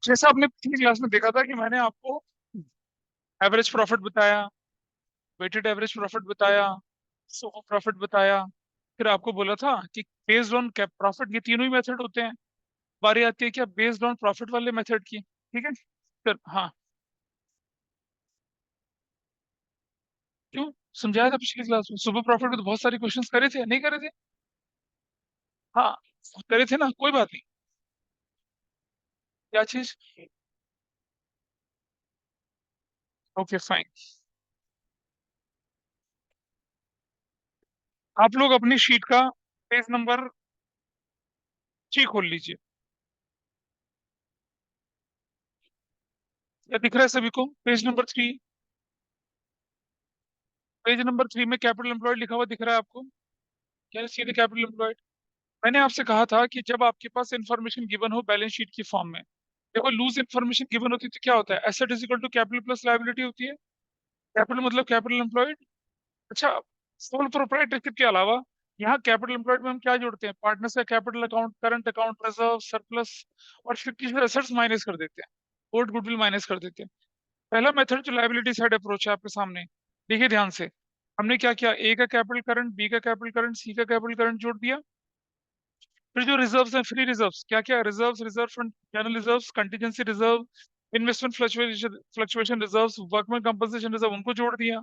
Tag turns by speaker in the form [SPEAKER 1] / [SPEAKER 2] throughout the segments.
[SPEAKER 1] जैसा आपने पिछली क्लास में देखा था कि मैंने आपको एवरेज प्रॉफिट बताया, वेटेड एवरेज प्रॉफिट बताया, सुपर प्रॉफिट बताया, फिर आपको बोला था कि बेस्ड ऑन कैप प्रॉफिट, ये तीनों ही मेथड होते हैं। बारी आती है क्या बेस्ड ऑन प्रॉफिट वाले मेथड की। ठीक है, फिर हाँ, क्यों समझाया था पिछली क्लास में? सुपर प्रॉफिट में तो बहुत सारे क्वेश्चंस करे थे, नहीं करे थे? हाँ, करे थे ना, कोई बात नहीं। क्या चीज? Okay fine. आप लोग अपनी शीट का पेज नंबर 3 खोल लीजिए। क्या दिख रहा है सभी को? Page number 3। पेज नंबर 3 में कैपिटल एम्प्लॉयड लिखा हुआ दिख रहा है आपको? क्या सीधे कैपिटल एम्प्लॉयड? मैंने आपसे कहा था कि जब आपके पास इंफॉर्मेशन गिवन हो बैलेंस शीट की फॉर्म में, देखो लूज इंफॉर्मेशन गिवन होती है तो क्या होता है? Asset is equal to capital plus liability होती है। कैपिटल मतलब कैपिटल एम्प्लॉयड। अच्छा, सोल प्रोप्राइटरशिप के अलावा यहाँ कैपिटल एम्प्लॉयड में हम क्या जोड़ते हैं? पार्टनर्स का capital account, current account, reserve, surplus और फिक्टिशियस एसेट्स माइनस कर देते हैं, ओल्ड गुडविल माइनस कर देते हैं। पहला मेथड जो लायबिलिटी साइड अप्रोच है आपके सामने, देखिए ध्यान से। हमने क्या किया? ए का कैपिटल करंट, बी का कैपिटल करंट, सी का कैपिटल करंट जोड़ दिया। फिर जो रिजर्व्स हैं, फ्री रिजर्व्स, क्या क्या reserves? Reserve fund, general reserves, contingency reserve, investment fluctuation fluctuation reserves, workman compensation reserve, उनको जोड़ दिया।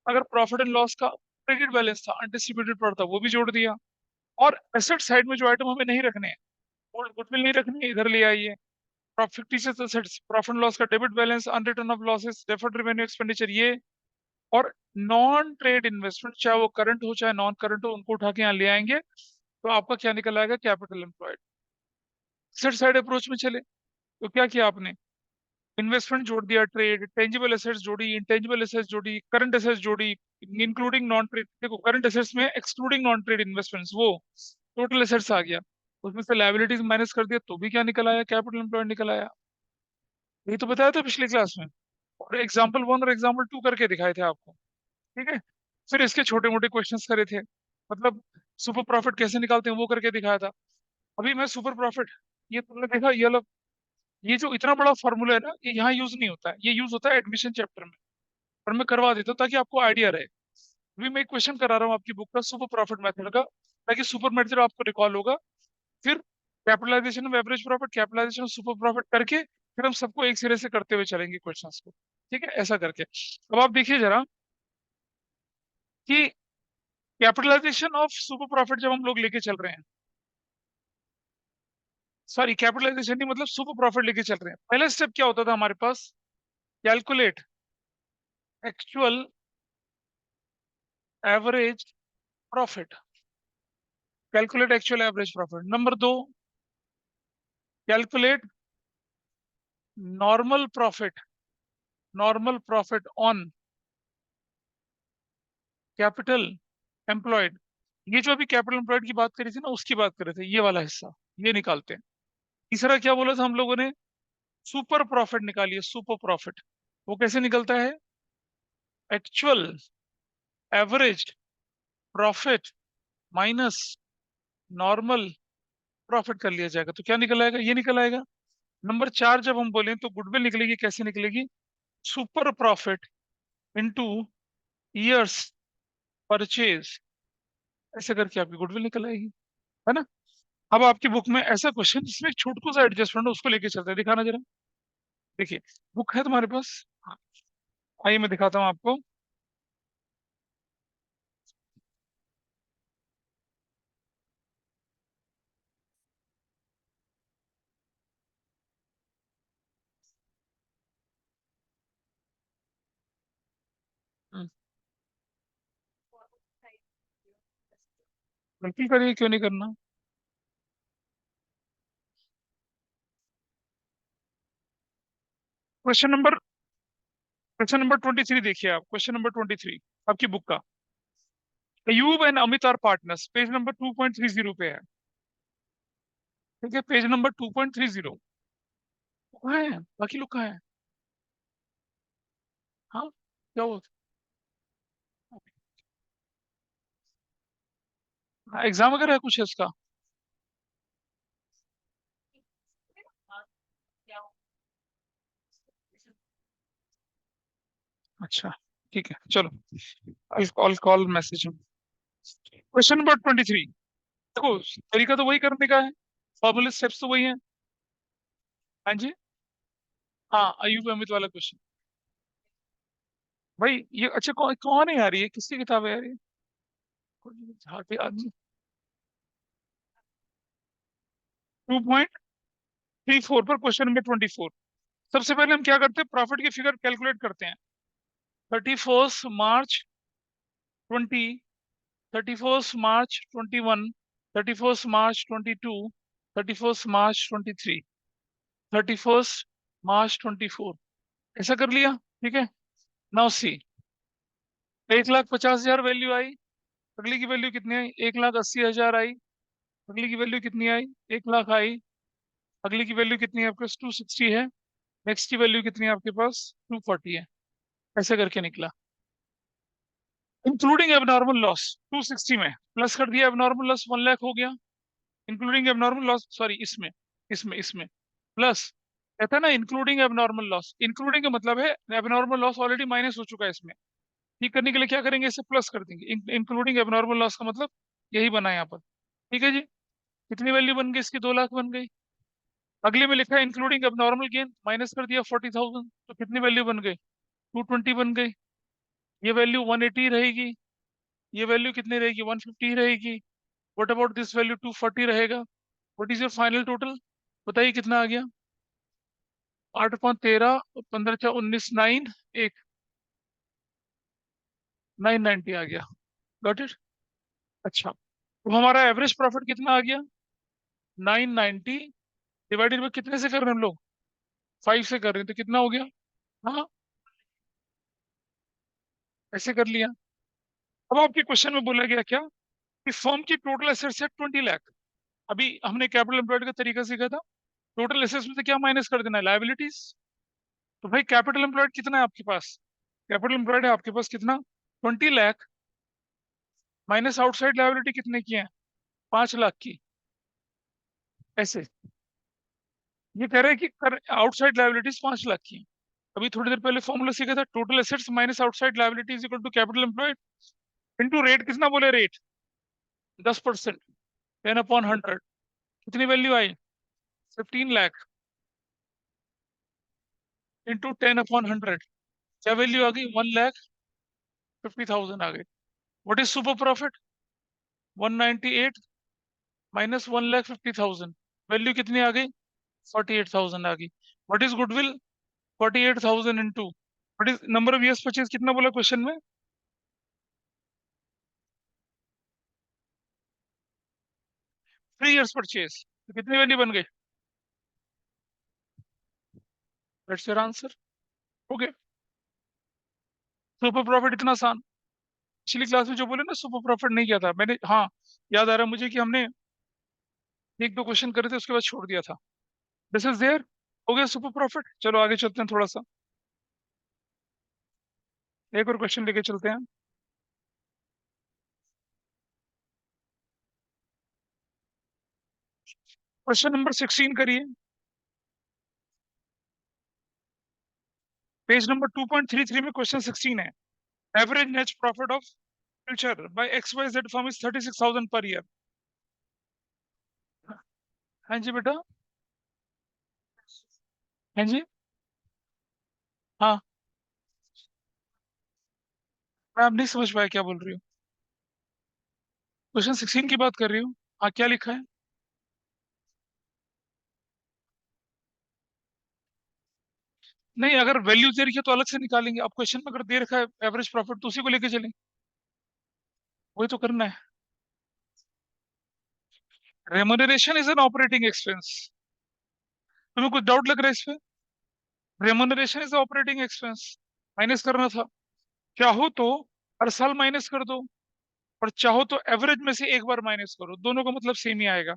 [SPEAKER 1] अगर प्रॉफिट एंड लॉस का क्रेडिट बैलेंस था, अनडिस्ट्रीब्यूटेड पड़ता, वो भी जोड़ दिया। और एसेट साइड में जो आइटम हमें नहीं रखने हैं, गुडविल नहीं रखनी है, इधर ले आइए। Fictitious assets, profit and loss का debit balance, unwritten off losses, deferred revenue expenditure, ये। और नॉन ट्रेड इन्वेस्टमेंट, चाहे वो करंट हो चाहे नॉन करंट हो, उनको उठा के यहाँ ले आएंगे, तो आपका क्या निकल आएगा? Capital employed. Asset side approach में चले तो क्या किया आपने? इन्वेस्टमेंट जोड़ दिया, ट्रेड, टेंजिबल एसेट्स जोड़ी, इंटेंजिबल एसेट्स जोड़ी, करंट एसेट्स जोड़ी, इंक्लूडिंग नॉन ट्रेड। देखो करंट एसेट्स में एक्सक्लूडिंग नॉन ट्रेड इन्वेस्टमेंट्स, वो टोटल एसेट्स आ गया। उसमें से लायबिलिटीज माइनस कर दिया तो भी क्या निकल आया? कैपिटल एम्प्लॉयड निकल आया। यही तो बताया था पिछली क्लास में, और एग्जाम्पल 1 और एग्जाम्पल 2 करके दिखाए थे आपको। ठीक है, फिर इसके छोटे मोटे क्वेश्चंस करे थे, मतलब सुपर प्रॉफिट कैसे निकालते हैं वो करके दिखाया था। अभी मैं सुपर प्रॉफिट, ये तुमने देखा, ये लोग, ये जो इतना बड़ा फॉर्मूला है ना, ये यहाँ यूज नहीं होता है, ये यूज होता है एडमिशन चैप्टर में। पर मैं करवा देता हूँ ताकि आपको आइडिया रहे। अभी मैं एक क्वेश्चन करा रहा हूँ आपकी बुक का सुपर प्रॉफिट मेथड का, ताकि सुपर मेथड आपको रिकॉल होगा। फिर capitalisation of average profit, capitalisation of super profit करके फिर हम सबको एक सिरे से करते हुए चलेंगे क्वेश्चंस को। ठीक है, ऐसा करके अब आप देखिए जरा कि कैपिटलाइजेशन ऑफ सुपर प्रॉफिट जब हम लोग लेके चल रहे हैं, सॉरी कैपिटलाइजेशन नहीं, मतलब सुपर प्रॉफिट लेके चल रहे हैं, पहला स्टेप क्या होता था हमारे पास? Calculate actual average profit. Calculate actual average profit. Number 2, calculate normal profit, normal profit on capital employed. ये जो अभी कैपिटल एम्प्लॉयड की बात करी थी ना, उसकी बात कर रहे थे, ये वाला हिस्सा, ये निकालते हैं। तीसरा क्या बोला था हम लोगों ने? सुपर प्रॉफिट निकालिए, सुपर प्रॉफिट। वो कैसे निकलता है? Actual average profit minus normal profit कर लिया जाएगा, तो क्या निकल आएगा? ये निकल आएगा। नंबर 4 जब हम बोलें तो गुडविल निकलेगी, कैसे निकलेगी? Super profit into years purchase, ऐसे करके आपकी गुडविल निकल आएगी, है ना? अब आपकी बुक में ऐसा क्वेश्चन जिसमें एक छोटू सा एडजस्टमेंट है, उसको लेके चलते हैं, दिखाना जरा। देखिए, बुक है तुम्हारे पास? हाँ, आइए मैं दिखाता हूँ आपको। हम्म, बिल्कुल करिए, क्यों नहीं करना। क्वेश्चन नंबर 23 देखिए आप, क्वेश्चन नंबर 23 आपकी बुक का। Ayub and Amit are partners, page number 2.30 पे है। ठीक है, पेज नंबर 2.30। कहाँ है बाकी लोग, कहाँ है? हाँ, क्या हुआ? हाँ, एग्जाम वगैरह है कुछ है इसका? अच्छा, ठीक है, चलो। Call message. Question number 23। देखो, तरीका तो वही करने का है, फॉर्मूले स्टेप्स तो वही है। हाँ जी। हाँ, अयूब अहमद वाला क्वेश्चन। भाई ये अच्छा, कौन है यार, ये किसकी किताब है यार ये? झाके आदमी। 2.34 पर क्वेश्चन नंबर 24। सबसे पहले हम क्या करते हैं, प्रॉफिट की फिगर कैलकुलेट करते हैं। 31 मार्च 20, 31 मार्च 21, 31 मार्च 22, 31 मार्च 23, 31 मार्च 24। ऐसा कर लिया, ठीक है। नाउ सी, 1,50,000 वैल्यू आई। अगली की वैल्यू कितनी आई? 1,80,000 आई। अगली की वैल्यू कितनी आई? 1 लाख आई। अगली की वैल्यू कितनी है आपके पास? 260 है। नेक्स्ट की वैल्यू कितनी है आपके पास? 240 है। ऐसे करके निकला। इंक्लूडिंग एबनॉर्मल लॉस 260 में प्लस कर दिया, एबनॉर्मल लॉस 1 लाख हो गया। इंक्लूडिंग एबनॉर्मल लॉस, सॉरी, इसमें इसमें प्लस, कहता है ना इंक्लूडिंग एबनॉर्मल लॉस। इंक्लूडिंग का मतलब है एबनॉर्मल लॉस ऑलरेडी माइनस हो चुका है इसमें। ठीक करने के लिए क्या करेंगे, इसे प्लस कर देंगे। इंक्लूडिंग एबनॉर्मल लॉस का मतलब यही बना है यहाँ पर। ठीक है जी। कितनी वैल्यू बन गई इसकी? 2 लाख बन गई। अगले में लिखा है इंक्लूडिंग एबनॉर्मल गेन, माइनस कर दिया 40,000, तो कितनी वैल्यू बन गई? 220 बन गई। ये वैल्यू 180 रहेगी। ये वैल्यू कितनी रहेगी? 150 रहेगी। What about this value? 240 रहेगा। What is your final total? बताइए कितना आ गया? 8 5 13, 15 4 19, 990 आ गया। Got it. अच्छा, तो हमारा एवरेज प्रॉफिट कितना आ गया? 990 डिवाइडेड बाई कितने से कर रहे हैं हम लोग? 5 से कर रहे हैं, तो कितना हो गया? हाँ, ऐसे कर लिया। अब आपके क्वेश्चन में बोला गया क्या, कि फर्म की टोटल एसेट्स है 20 लाख। अभी हमने कैपिटल एम्प्लॉयड का तरीका सीखा था। टोटल एसेट्स में से क्या माइनस कर देना है? लायबिलिटीज। तो भाई कैपिटल एम्प्लॉयड कितना है आपके पास? कैपिटल एम्प्लॉयड है आपके पास कितना? 20 लाख। माइनस आउटसाइड लायबिलिटी कितने की है? 5 लाख की। ऐसे ये कह रहे हैं कि आउटसाइड लायबिलिटीज 5 लाख की हैं। अभी थोड़ी देर पहले फॉर्मूला सीखा था, total assets minus outside liabilities equal to capital employed into rate. कितना बोले? रेट 10%, 10/100। कितनी वैल्यू आई? 15 लाख इंटू 10/100। क्या वैल्यू आ गई? 1,50,000 आ गई। What is super profit? 198 minus 1,50,000। Value कितनी आ गई? 48,000 आ गई। What is goodwill? 48,000 into, what is number of years purchase? कितना बोला क्वेश्चन में? 3 ईयर्स परचेज। तो कितनी वैल्यू बन गई? That's your answer. Okay. Super profit इतना आसान। पिछली क्लास में जो बोले ना, सुपर प्रॉफिट नहीं किया था मैंने, हाँ, याद आ रहा है मुझे कि हमने एक दो क्वेश्चन करे थे, उसके बाद छोड़ दिया था। This is there. हो गया सुपर प्रॉफिट। चलो आगे चलते हैं थोड़ा सा, एक और क्वेश्चन लेके चलते हैं। क्वेश्चन नंबर 16 करिए। पेज नंबर 2.33 में क्वेश्चन 16 है। Average net profit of future by X Y Z firm is 36,000 per year. हाँ जी बेटा। हाँ जी। हाँ, मैं अब नहीं समझ पाया क्या बोल रही हूँ। क्वेश्चन 16 की बात कर रही हूँ। हाँ, क्या लिखा है? नहीं, अगर वैल्यू दे रखी है तो अलग से निकालेंगे। अब क्वेश्चन में अगर दे रखा है एवरेज प्रॉफिट, तो उसी को लेके चलेंगे। वही तो करना है। Remuneration is an operating expense. तुम्हें कुछ डाउट लग रहा है इस पे? Remuneration is operating expense, minus करना था। चाहो तो हर साल माइनस कर दो, और चाहो तो एवरेज में से एक बार माइनस करो, दोनों का मतलब सेम ही आएगा।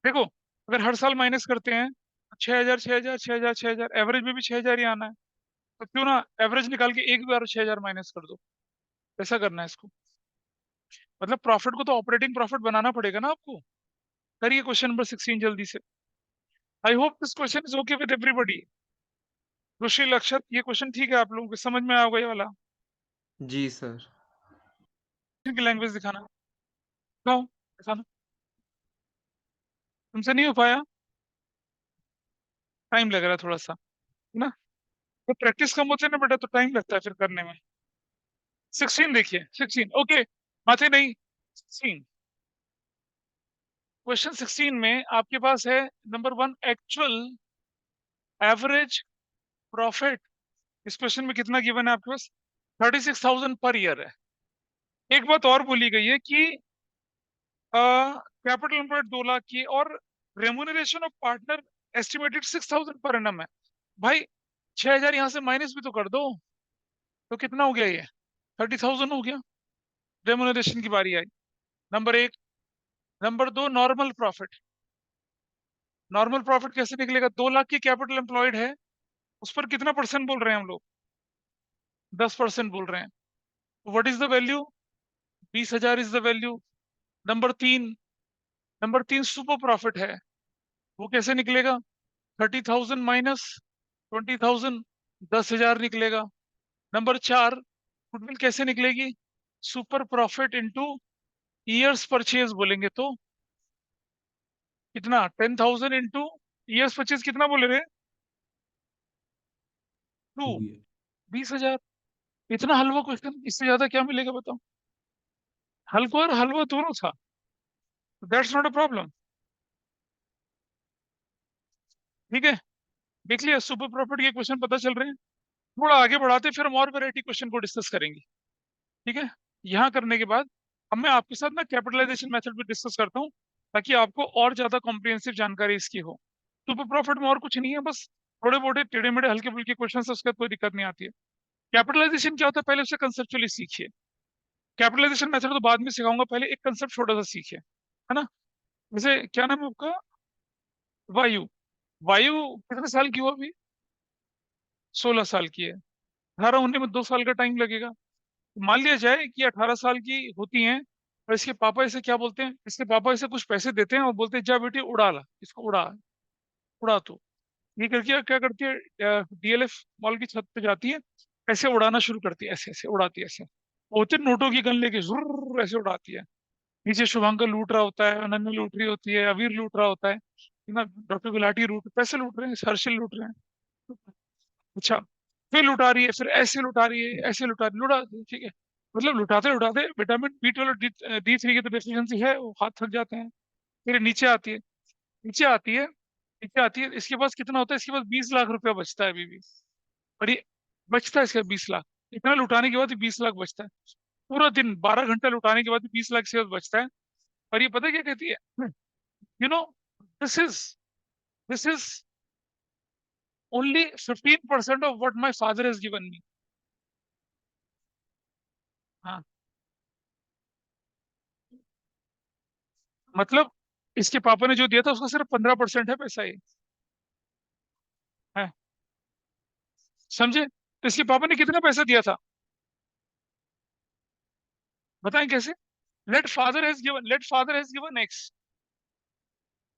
[SPEAKER 1] देखो, अगर हर साल माइनस करते हैं तो 6,000 6,000 6,000 6,000, एवरेज में भी 6,000 ही आना है। तो क्यों ना एवरेज निकाल के एक बार 6,000 माइनस कर दो। ऐसा करना है इसको। मतलब प्रॉफिट को तो ऑपरेटिंग प्रॉफिट बनाना पड़ेगा ना आपको। करिए क्वेश्चन नंबर 16 जल्दी से। I hope this question is okay with everybody. Rushil Akshat, ये क्वेश्चन ठीक है, आप लोगों को समझ में आएगा ये वाला।
[SPEAKER 2] जी सर।
[SPEAKER 1] की लैंग्वेज दिखाना, दिखाओ, दिखाना। तुमसे नहीं हो पाया, टाइम लग रहा है थोड़ा सा, है ना? तो प्रैक्टिस कम होती है ना बेटा, तो टाइम लगता है फिर करने में। 16 देखिए, 16, ओके, माथे नहीं, 16। क्वेश्चन 16 में आपके पास है नंबर 1, एक्चुअल एवरेज प्रॉफिट। इस क्वेश्चन में कितना गिवन है आपके पास? 36,000 पर ईयर है। एक बात और बोली गई है कि कैपिटल एम्प्लॉयड 2 लाख की, और remuneration of partner estimated 6,000 per annum है। भाई 6,000 यहां से माइनस भी तो कर दो, तो कितना हो गया ये? 30,000 हो गया। रेम्यूनरेशन की बारी आई, number 1। Number 2, normal profit. Normal profit कैसे निकलेगा? 2 लाख की कैपिटल एम्प्लॉयड है, उस पर कितना परसेंट बोल रहे हैं हम लोग? 10% बोल रहे हैं। What is the value? 20,000 is the value. Number 3, number 3 super profit है, वो कैसे निकलेगा? 30,000 माइनस 20,000, 10,000 निकलेगा। नंबर 4, गुडविल कैसे निकलेगी? Super profit into years purchase बोलेंगे तो कितना? 10,000 इंटू ईयर्स परचेज, कितना बोले रहे? 2, 20,000। इतना हलवा क्वेश्चन, इससे ज्यादा क्या मिलेगा बताओ? हल्का और हलवा दोनों था, दैट्स नॉट अ प्रॉब्लम। ठीक है, देख लिया, सुपर प्रॉफिट के क्वेश्चन पता चल रहे हैं। थोड़ा आगे बढ़ाते फिर हम और वैरायटी क्वेश्चन को डिस्कस करेंगे। ठीक है, यहाँ करने के बाद अब मैं आपके साथ ना कैपिटलाइजेशन मेथड भी डिस्कस करता हूँ, ताकि आपको और ज्यादा कॉम्प्रिहेंसिव जानकारी इसकी हो। सुपर प्रॉफिट में और कुछ नहीं है, बस थोड़े मोटे टेढ़े मेढ़े हल्के फुल्के क्वेश्चन है, उसके बाद कोई दिक्कत नहीं आती है। कैपिटलाइजेशन क्या होता है, पहले उसे कंसेप्चुअली सीखिए। कैपिटलाइजेशन मेथड तो बाद में सिखाऊंगा, पहले एक कंसेप्ट छोटा सा सीखिए, है ना? जैसे क्या नाम है आपका? वायु। वायु कितने साल की हो अभी? 16 साल की है। 18 होने में 2 साल का टाइम लगेगा। मान लिया जाए कि 18 साल की होती हैं, और इसके पापा इसे क्या बोलते हैं? इसके पापा इसे कुछ पैसे देते हैं और बोलते हैं जा बेटी उड़ा ला इसको, उड़ा, उड़ा। तो ये करके क्या करती है, डीएलएफ मॉल की छत पे जाती है, ऐसे उड़ाना शुरू करती है, ऐसे ऐसे उड़ाती है, ऐसे होते नोटों की गन लेके जुर्र ऐसे उड़ाती है। नीचे शुभंकर लूट रहा होता है, अनन्या लूट रही होती है, अवीर लूट रहा होता है ना, डॉक्टर गुलाटी पैसे लूट रहे हैं, हर्षिल लूट रहे हैं। अच्छा, फिर लुटा रही है, फिर ऐसे लुटा रही है, ऐसे लुटा रही, लुटा, ठीक है। मतलब लुटाते लुटाते विटामिन बी 12 और D3 की तो डेफिशिएंसी है, वो हाथ थक जाते हैं। फिर नीचे आती है, नीचे आती है, नीचे आती है, इसके पास कितना होता है? इसके पास 20 लाख रुपया बचता है अभी भी। और ये बचता है इसका 20 लाख, इतना लुटाने के बाद 20 लाख बचता है। पूरा दिन 12 घंटा लुटाने के बाद 20 लाख से बचता है। और ये पता है क्या कहती है? You know, this is this is only 15% of what my father has given me. हाँ, मतलब इसके पापा ने जो दिया था उसका सिर्फ 15% है पैसा, ये है, समझे? तो इसके पापा ने कितना पैसा दिया था, बताएं कैसे? Let father has given X,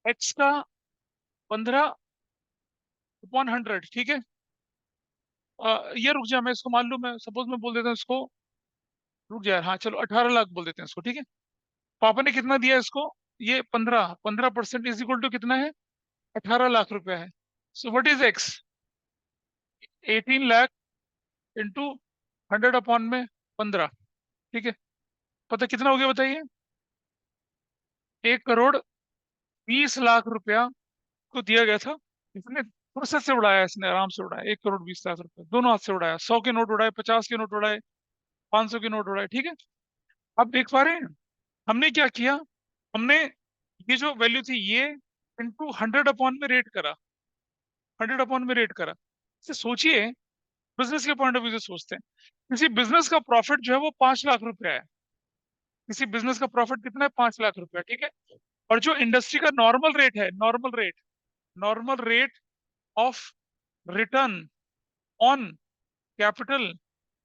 [SPEAKER 1] X का 15/100, ठीक है। ये रुक जा, मैं इसको मान लूं, मैं सपोज मैं बोल देता हूँ इसको, रुक जा यार, हाँ चलो 18 लाख बोल देते हैं इसको, ठीक है। पापा ने कितना दिया इसको? ये 15% इज इक्वल टू कितना है? 18 लाख रुपया है। सो what is x? 18 lakh into 100 upon में 15, ठीक है। पता कितना हो गया बताइए? 1,20,00,000 रुपया को दिया गया था। इसने फुर्सत से उड़ाया, इसने आराम से उड़ाया, 1,20,00,000 रुपया दोनों हाथ से उड़ाया। 100 के नोट उड़ाए, 50 के नोट उड़ाए, 500 के नोट उड़ाए, ठीक है। अब देख पा रहे हैं हमने क्या किया? हमने ये जो वैल्यू थी ये इंटू 100 अपॉन में रेट करा, 100 अपॉन में रेट करा। इसे सोचिए, बिजनेस के पॉइंट ऑफ व्यू से सोचते हैं। किसी बिजनेस का प्रॉफिट जो है वो 5 लाख रुपया है। किसी बिजनेस का प्रॉफिट कितना है? 5 लाख रुपया, ठीक है। और जो इंडस्ट्री का नॉर्मल रेट है, normal rate of return on capital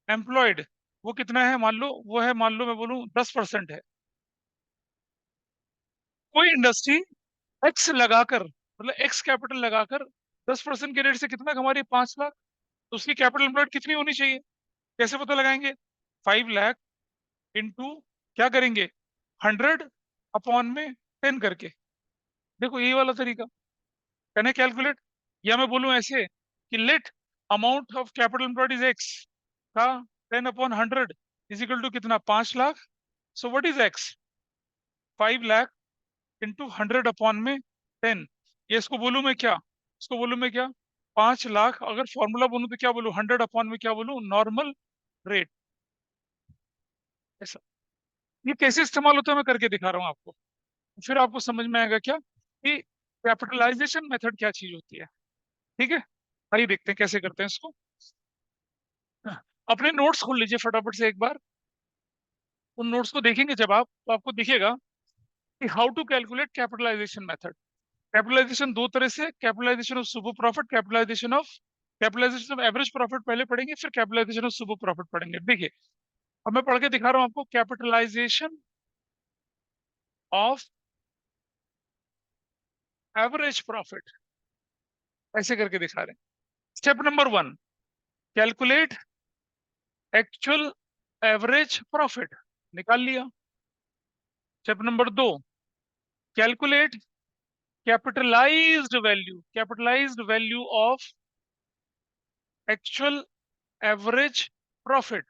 [SPEAKER 1] employed, वो कितना है मान लो? वो है, मान लो मैं बोलूं 10% है। कोई इंडस्ट्री एक्स लगाकर, मतलब एक्स कैपिटल लगाकर 10% के रेट से कितना कमा रही है? 5 लाख। तो उसकी कैपिटल एम्प्लॉयड कितनी होनी चाहिए? कैसे पता लगाएंगे? 5 लाख इंटू क्या करेंगे, 100/10 करके। देखो यही वाला तरीका, कैन आई कैलकुलेट? या मैं बोलूं ऐसे कि let amount of capital employed is X का 10/100 इज इक्वल टू कितना, 5 lakh. So what is X? 5 lakh into 100/10। ये इसको बोलूं मैं क्या, इसको बोलूं मैं क्या, 5 लाख। अगर फॉर्मूला बोलूं तो क्या बोलूं, 100 में क्या बोलूं, नॉर्मल रेट। ऐसा ये कैसे इस्तेमाल होता है मैं करके दिखा रहा हूँ आपको, फिर आपको समझ में आएगा क्या कि कैपिटलाइजेशन मेथड क्या चीज होती है। ठीक है, आइए देखते हैं कैसे करते हैं इसको। हाँ, अपने नोट्स खोल लीजिए फटाफट से एक बार। उन नोट्स को देखेंगे जब आप, तो आपको दिखेगा कि how to calculate capitalisation method. Capitalisation दो तरह से, capitalisation of super profit, capitalisation of average profit पहले पढ़ेंगे, फिर कैपिटलाइजेशन ऑफ सुपर प्रॉफिट पढ़ेंगे। देखिए अब मैं पढ़ के दिखा रहा हूं आपको, कैपिटलाइजेशन ऑफ एवरेज प्रॉफिट ऐसे करके दिखा रहे हैं। Step number 1, calculate actual average profit, निकाल लिया। Step number 2, calculate capitalised value of actual average profit.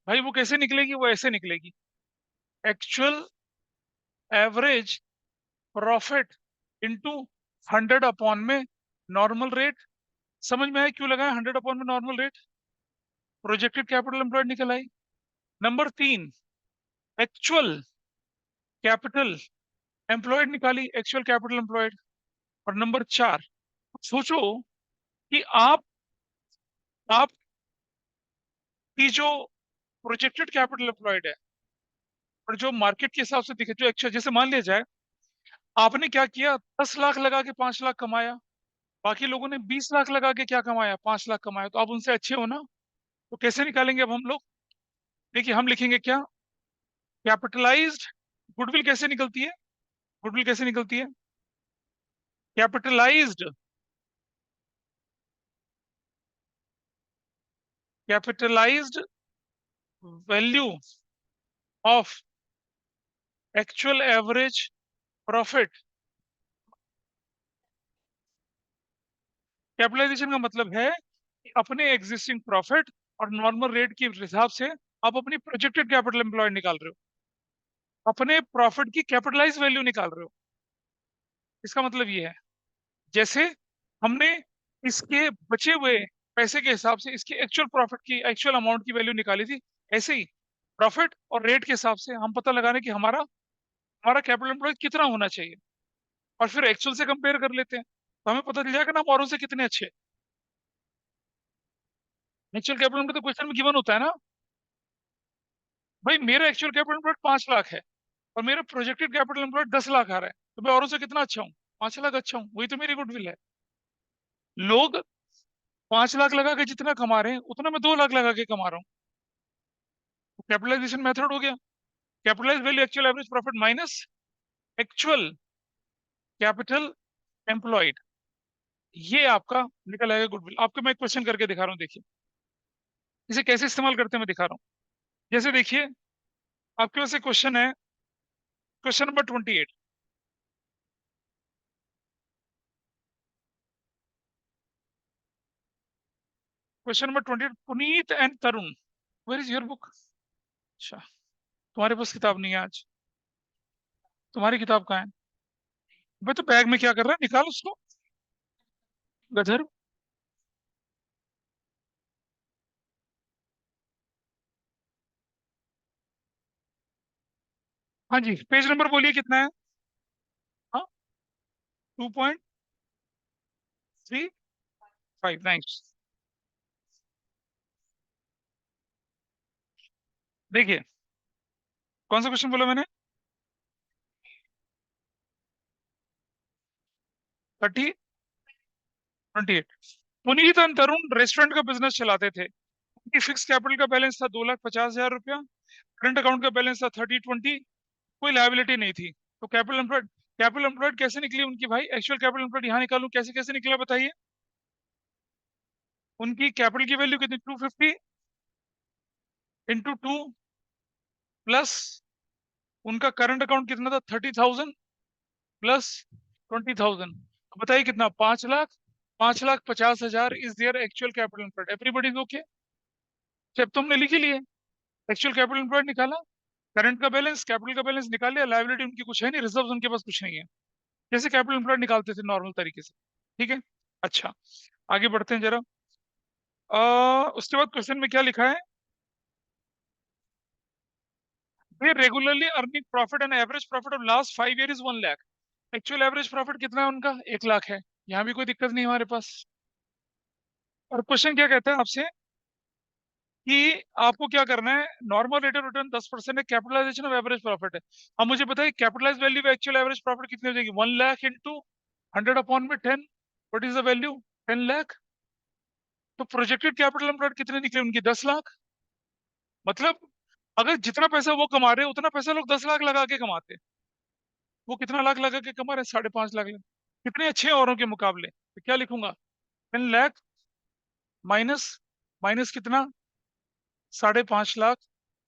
[SPEAKER 1] भाई वो कैसे निकलेगी, वो ऐसे निकलेगी, एक्चुअल एवरेज प्रॉफिट इंटू 100 में नॉर्मल रेट। समझ में आया क्यों लगाया 100 में normal rate? Projected capital employed निकल आई। नंबर 3, एक्चुअल कैपिटल एम्प्लॉयड निकाली, एक्चुअल कैपिटल एम्प्लॉयड। और नंबर 4, सोचो कि आपकी जो प्रोजेक्टेड कैपिटल एम्प्लॉयड है और जो मार्केट के हिसाब से दिखे, जो एक्चुअल, जैसे मान लिया जाए आपने क्या किया, 10 लाख लगा के 5 लाख कमाया, बाकी लोगों ने 20 लाख लगा के क्या कमाया, 5 लाख कमाया, तो आप उनसे अच्छे हो ना। तो कैसे निकालेंगे अब हम लोग? देखिए हम लिखेंगे क्या, कैपिटलाइज्ड गुडविल कैसे निकलती है, गुडविल कैसे निकलती है, capitalised capitalised value of actual average profit. Capitalisation का मतलब है कि अपने एग्जिस्टिंग प्रॉफिट और नॉर्मल रेट के हिसाब से आप अपनी प्रोजेक्टेड कैपिटल एम्प्लॉयड निकाल रहे हो, अपने प्रॉफिट की कैपिटलाइज वैल्यू निकाल रहे हो। इसका मतलब ये है, जैसे हमने इसके बचे हुए पैसे के हिसाब से इसके एक्चुअल प्रॉफिट की, एक्चुअल अमाउंट की वैल्यू निकाली थी, ऐसे ही प्रॉफिट और रेट के हिसाब से हम पता लगा रहे हैं कि हमारा हमारा कैपिटल एम्प्लॉयड कितना होना चाहिए, और फिर एक्चुअल से कंपेयर कर लेते हैं, तो हमें पता चल जाएगा ना हम औरों से कितने अच्छे। एक्चुअल कैपिटल एम्प्लॉयड तो क्वेश्चन में गिवन होता है ना, भाई मेरा एक्चुअल कैपिटल एम्प्लॉयड 5 लाख है और मेरा प्रोजेक्टेड कैपिटल एम्प्लॉयड 10 लाख आ रहा है, तो मैं औरों से कितना अच्छा हूँ, 5 लाख अच्छा हूँ, वही तो मेरी गुडविल है। लोग 5 लाख लगा के जितना कमा रहे हैं उतना मैं 2 लाख लगा के कमा रहा हूँ। कैपिटलाइजेशन मेथड हो गया, capitalise value actual average profit minus actual capital employed, ये आपका निकल आएगा गुडविल। आपको मैं एक क्वेश्चन करके दिखा रहा हूँ, देखिए इसे कैसे इस्तेमाल करते हैं मैं दिखा रहा हूँ। जैसे देखिए आपके पास एक क्वेश्चन है, question number 28। Question number 28, Puneet and Tarun, where is your book? अच्छा, तुम्हारे पास किताब नहीं है आज, तुम्हारी किताब कहाँ है? भाई तो बैग में क्या कर रहा है, निकाल उसको, गधर। हाँ जी, पेज नंबर बोलिए कितना है? हाँ, 2.35, नाइस। देखिए कौन सा क्वेश्चन बोला मैंने, 28। पुनीत और तरुण रेस्टोरेंट का बिजनेस चलाते थे, उनकी फिक्स कैपिटल का बैलेंस था 2,50,000 रुपया, करंट अकाउंट का बैलेंस था 30/20, कोई लायबिलिटी नहीं थी। तो कैपिटल एम्प्लॉयड कैसे निकली उनकी भाई, एक्चुअल कैपिटल एम्प्लॉयड यहाँ निकालूं, कैसे कैसे निकला बताइए। उनकी कैपिटल की वैल्यू कितनी, 250 इंटू 2 प्लस उनका करंट अकाउंट कितना था, 30,000 प्लस 20,000, बताइए कितना, 5 lakh. 5,50,000 is their actual capital employed. Everybody is okay. जब तुमने लिख ही लिए, एक्चुअल कैपिटल एम्प्लॉयड निकाला, करंट का बैलेंस, कैपिटल का बैलेंस निकाल लिया, लायबिलिटी उनकी कुछ है नहीं, रिजर्व उनके पास कुछ नहीं है, जैसे कैपिटल एम्प्लॉयड निकालते थे नॉर्मल तरीके से। ठीक है, अच्छा आगे बढ़ते हैं जरा। उसके बाद क्वेश्चन में क्या लिखा है, they regularly earning profit and average profit of last 5 years is 1 lakh. Actual average profit कितना है उनका, 1 लाख है। यहाँ भी कोई दिक्कत नहीं हमारे पास। और क्वेश्चन क्या कहता है आपसे कि आपको क्या करना है, नॉर्मल रेट ऑफ रिटर्न 10% है, कैपिटलाइजेशन ऑफ एवरेज प्रॉफिट है। अब मुझे बताइए capitalise value actual average profit कितनी हो जाएगी, 1 लाख इंटू 100 अपॉन में 10, what is the value, 10 lakh. तो प्रोजेक्टेड कैपिटल एम्प्लॉयड कितने निकले उनकी, 10 लाख। मतलब अगर जितना पैसा वो कमा रहे उतना पैसा लोग 10 लाख लगा के कमाते, वो कितना लाख लगा के कमा रहे, 5.5 लाख। कितने अच्छे हैं औरों के मुकाबले। तो क्या लिखूंगा, 10 लाख माइनस, माइनस कितना, 5.5 lakh,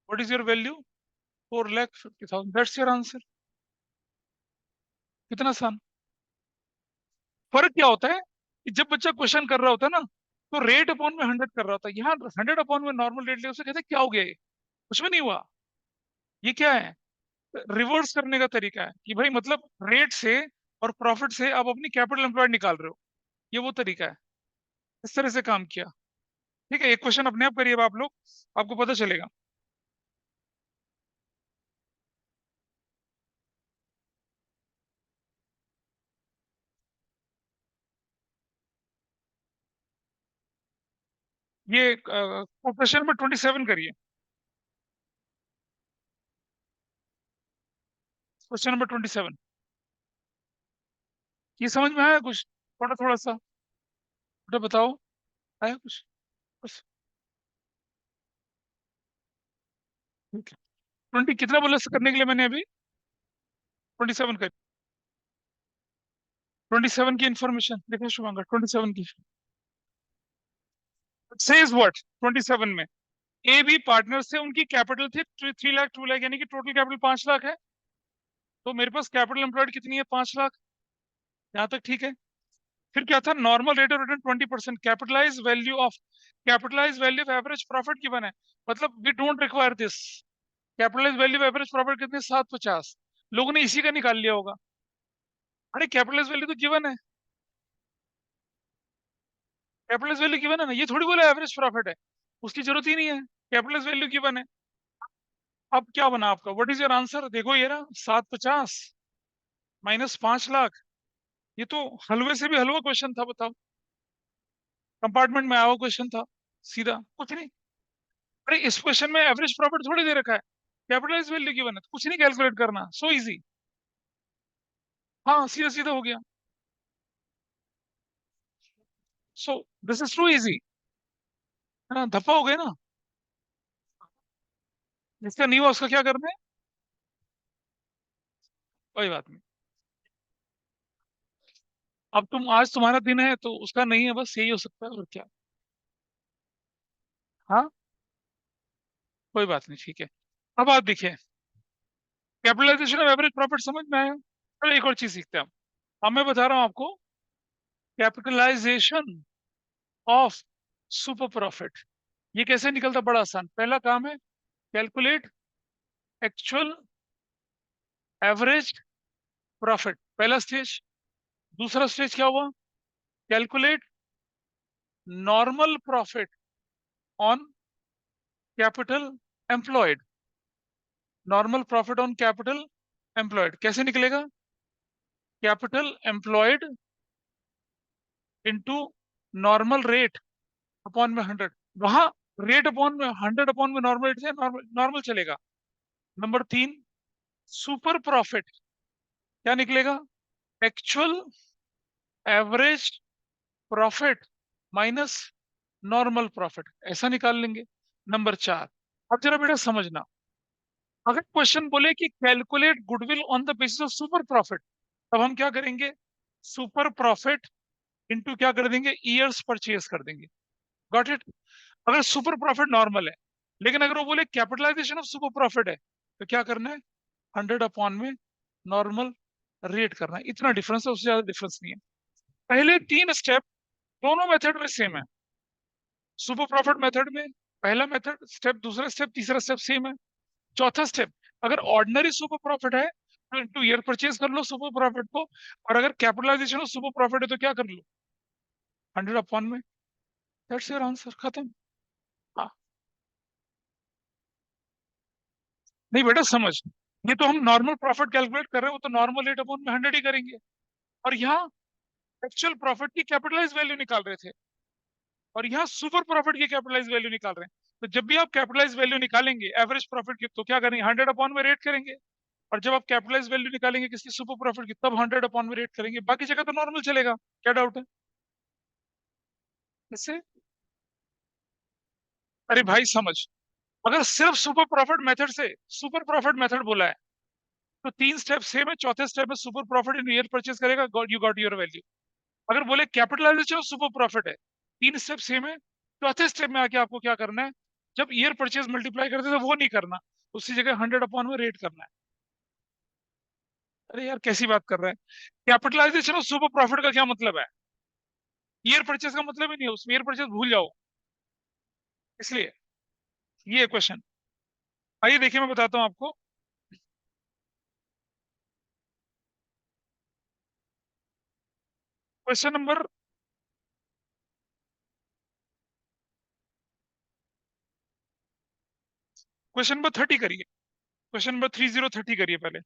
[SPEAKER 1] what is your value, 4,50,000, that's your answer. कितना आसान। फर्क क्या होता है कि जब बच्चा क्वेश्चन कर रहा होता है ना, तो रेट अपॉन में 100 कर रहा होता है, यहाँ 100 अपॉन में नॉर्मल रेट ले, उसे कहते हैं क्या हो गया ये, कुछ भी नहीं हुआ। ये क्या है, रिवर्स करने का तरीका है कि भाई मतलब रेट से और प्रॉफिट से आप अपनी कैपिटल एम्प्लॉयड निकाल रहे हो, ये वो तरीका है। इस तरह से काम किया। ठीक है, एक क्वेश्चन अपने आप करिए अब आप लोग, आपको पता चलेगा। ये क्वेश्चन नंबर 27 करिए, क्वेश्चन नंबर 27। ये समझ में आया कुछ, थोड़ा थोड़ा सा, बेटा बताओ, आया कुछ बस। ठीक है, 20 कितना बोला करने के लिए मैंने अभी, 27 का, 27 की इंफॉर्मेशन देखो शुभांकर, 27 की सेज व्हाट, 27 में ए बी पार्टनर से उनकी कैपिटल थी 3 लाख 2 लाख, यानी कि टोटल कैपिटल 5 लाख है। तो मेरे पास कैपिटल एम्प्लॉयड कितनी है, 5 लाख। यहाँ तक ठीक है। फिर क्या था, normal rate of return 20%, capitalise value of average profit given है, मतलब we don't require this. Capitalise value of average profit कितने, 750। लोगों ने इसी का निकाल लिया होगा। अरे कैपिटलाइज वैल्यू तो गिवन है, कैपिटलाइज वैल्यू गिवन है ना, ये थोड़ी बोला एवरेज प्रॉफिट है, उसकी जरूरत ही नहीं है, कैपिटलाइज वैल्यू गिवन है। अब क्या बना आपका, व्हाट इज योर आंसर, देखो ये रहा 750 माइनस 5 लाख। ये तो हलवे से भी हलवा क्वेश्चन था, बताओ, कंपार्टमेंट में आया हुआ क्वेश्चन था, सीधा कुछ नहीं। अरे इस क्वेश्चन में एवरेज प्रॉफिट थोड़ी दे रखा है, कैपिटलाइज वैल्यू गिवन है, तो कुछ नहीं कैलकुलेट करना, सो इजी। हाँ सीधा सीधा हो गया, so this is too easy, है ना, धप्पा हो गया ना। जिसका नहीं हुआ उसका क्या करना है, कोई बात नहीं। अब तुम, आज तुम्हारा दिन है तो उसका नहीं है, बस यही हो सकता है और क्या। हाँ कोई बात नहीं, ठीक है। अब आप देखिए, कैपिटलाइजेशन ऑफ एवरेज प्रॉफिट समझ में आया। चलो एक और चीज सीखते हैं अब मैं बता रहा हूँ आपको, कैपिटलाइजेशन ऑफ सुपर प्रॉफिट, ये कैसे निकलता, बड़ा आसान। पहला काम है कैलकुलेट एक्चुअल एवरेज प्रॉफिट, पहला स्टेज। दूसरा स्टेज क्या हुआ, calculate normal profit on capital employed. Normal profit on capital employed कैसे निकलेगा, capital employed into normal rate upon में 100। वहां रेट अपॉन में 100 अपॉन में नॉर्मल रेट से नॉर्मल नॉर्मल चलेगा। नंबर 3, सुपर प्रॉफिट क्या निकलेगा, actual average profit minus normal profit, ऐसा निकाल लेंगे। नंबर 4, अब जरा बेटा समझना, अगर क्वेश्चन बोले कि calculate goodwill on the basis of super profit, तब हम क्या करेंगे, सुपर प्रॉफिट इंटू क्या कर देंगे, ईयर्स परचेज कर देंगे। Got it? अगर सुपर प्रॉफिट नॉर्मल है, लेकिन अगर वो बोले कैपिटलाइजेशन ऑफ सुपर प्रॉफिट है, तो क्या करना है? 100 अपॉन में नॉर्मल रेट करना है। इतना डिफरेंस है, उससे ज्यादा डिफरेंस नहीं है। पहले 3 स्टेप दोनों मेथड में सेम है। सुपर प्रॉफिट मेथड में पहला मेथड स्टेप, दूसरा स्टेप, तीसरा स्टेप सेम है। चौथा स्टेप, अगर ऑर्डिनरी सुपर प्रॉफिट है तो इनटू ईयर परचेज कर लो सुपर प्रॉफिट को, और अगर कैपिटलाइजेशन ऑफ सुपर प्रॉफिट है तो क्या कर लो? 100 अपॉन में। दैट्स योर आंसर, खत्म। हाँ, नहीं बेटा समझ, ये तो हम नॉर्मल प्रॉफिट कैलकुलेट कर रहे हैं, वो तो नॉर्मल रेट अपॉन में 100 ही करेंगे। और यहाँ एक्चुअल प्रॉफिट की कैपिटलाइज वैल्यू निकाल रहे थे, और यहाँ सुपर प्रॉफिट की कैपिटलाइज वैल्यू निकाल रहे हैं। तो जब भी आप कैपिटलाइज वैल्यू निकालेंगे एवरेज प्रॉफिट की, तो क्या करेंगे? 100 अपॉन में रेट करेंगे। और जब आप कैपिटलाइज वैल्यू निकालेंगे किसकी? सुपर प्रॉफिट की, तब 100 अपॉन में रेट करेंगे। बाकी जगह तो नॉर्मल चलेगा। क्या डाउट है इससे? अरे भाई समझ, अगर सिर्फ सुपर प्रॉफिट मेथड से, सुपर प्रॉफिट मेथड बोला है, तो 3 स्टेप सेम है। चौथे स्टेप में super profit in year purchase करेगा, यू गॉट योर वैल्यू। अगर बोले कैपिटलाइजेशन सुपर प्रॉफिट है, 3 स्टेप सेम है। चौथे स्टेप में आके आपको क्या करना है? जब ईयर परचेज मल्टीप्लाई करते हैं तो वो नहीं करना, उसी जगह 100 अपॉन में रेट करना है। अरे यार कैसी बात कर रहा है? कैपिटलाइजेशन ऑफ सुपर प्रॉफिट का क्या मतलब है? ईयर परचेज का मतलब ही नहीं है, उसमें ईयर परचेज भूल जाओ। इसलिए ये क्वेश्चन, आइए देखिए मैं बताता हूँ आपको। क्वेश्चन नंबर, क्वेश्चन नंबर 30 करिए। क्वेश्चन नंबर 30 करिए पहले।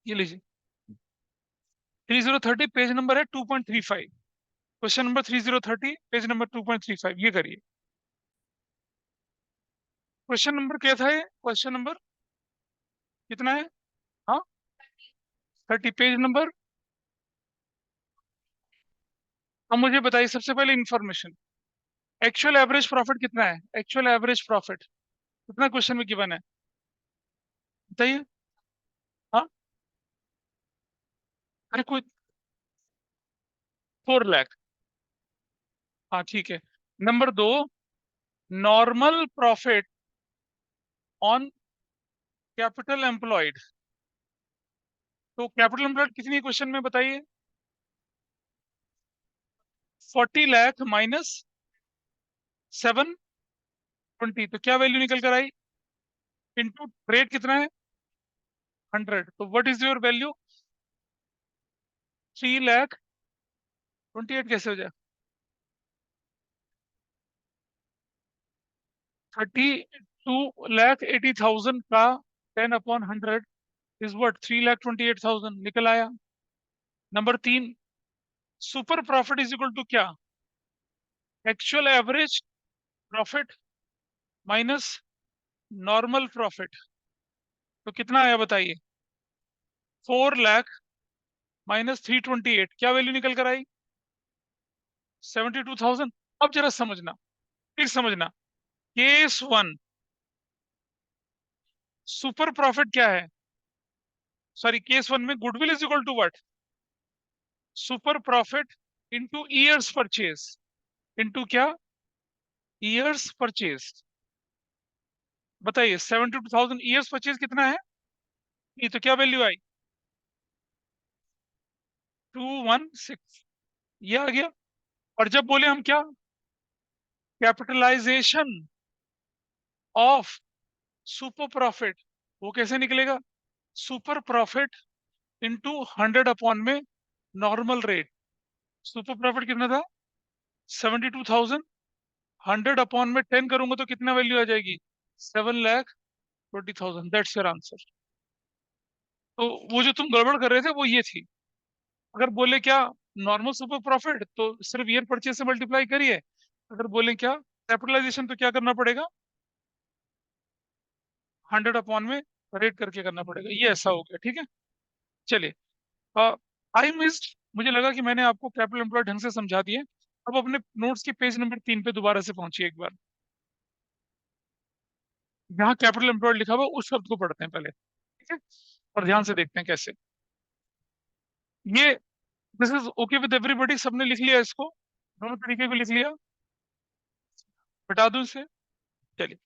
[SPEAKER 1] ये लीजिए, 30 पेज नंबर है 2.35। क्वेश्चन नंबर 30 पेज नंबर 2.35, ये करिए। क्वेश्चन नंबर क्या था ये? क्वेश्चन नंबर कितना है? हाँ, 30 पेज नंबर। अब मुझे बताइए सबसे पहले इंफॉर्मेशन, एक्चुअल एवरेज प्रॉफिट कितना है? एक्चुअल एवरेज प्रॉफिट कितना क्वेश्चन में गिवन है? बताइए। हाँ, अरे कोई, 4 लाख। हाँ ठीक है। Number 2, normal profit on capital employed. तो कैपिटल एम्प्लॉयड कितनी क्वेश्चन में बताइए? 40 लाख माइनस 720, तो क्या वैल्यू निकल कर आई? इनटू रेट कितना है? 100, तो व्हाट इज योर वैल्यू? 3,28,000 कैसे हो जाए? 32,80,000 का 10/100 इज व्हाट? 3,28,000 निकल आया। Number 3, super profit is equal to क्या? Actual average profit minus normal profit, तो कितना आया बताइए? 4 लाख माइनस 328, क्या वैल्यू निकल कर आई? 72,000। अब जरा समझना, फिर समझना। केस 1, सुपर प्रॉफिट क्या है? सॉरी, केस 1 में goodwill is equal to what? Super profit into years purchase, into क्या? Years purchase. बताइए 72,000 ईयर्स परचेज कितना है? ये तो क्या वैल्यू आई? 216, ये आ गया। और जब बोले हम क्या? कैपिटलाइजेशन ऑफ सुपर प्रॉफिट, वो कैसे निकलेगा? सुपर प्रॉफिट इंटू 100 अपॉन में नॉर्मल रेट। सुपर प्रॉफिट कितना था? 72,000। 100 अपॉन में 10 करूंगा तो कितना वैल्यू आ जाएगी? 7,20,000। That's your answer. तो वो जो तुम गड़बड़ कर रहे थे वो ये थी। अगर बोले क्या नॉर्मल सुपर प्रॉफिट, तो सिर्फ ईयर परचेज से मल्टीप्लाई करिए। अगर बोले क्या कैपिटलाइजेशन, तो क्या करना पड़ेगा? 100 अपॉन में रेट करके करना पड़ेगा। ये ऐसा हो गया, ठीक है। चलिए, आई मिस्ड, मुझे लगा कि मैंने आपको कैपिटल एम्प्लॉय ढंग से समझा दिए। अब अपने नोट्स के पेज नंबर 3 पे दोबारा से पहुंचिए एक बार। जहाँ कैपिटल एम्प्लॉयड लिखा हुआ है, उस शब्द को पढ़ते हैं पहले, ठीक है, और ध्यान से देखते हैं कैसे। ये, this is okay with everybody? सबने लिख लिया इसको? दोनों तरीके को लिख लिया? बता दूं इसे? चलिए,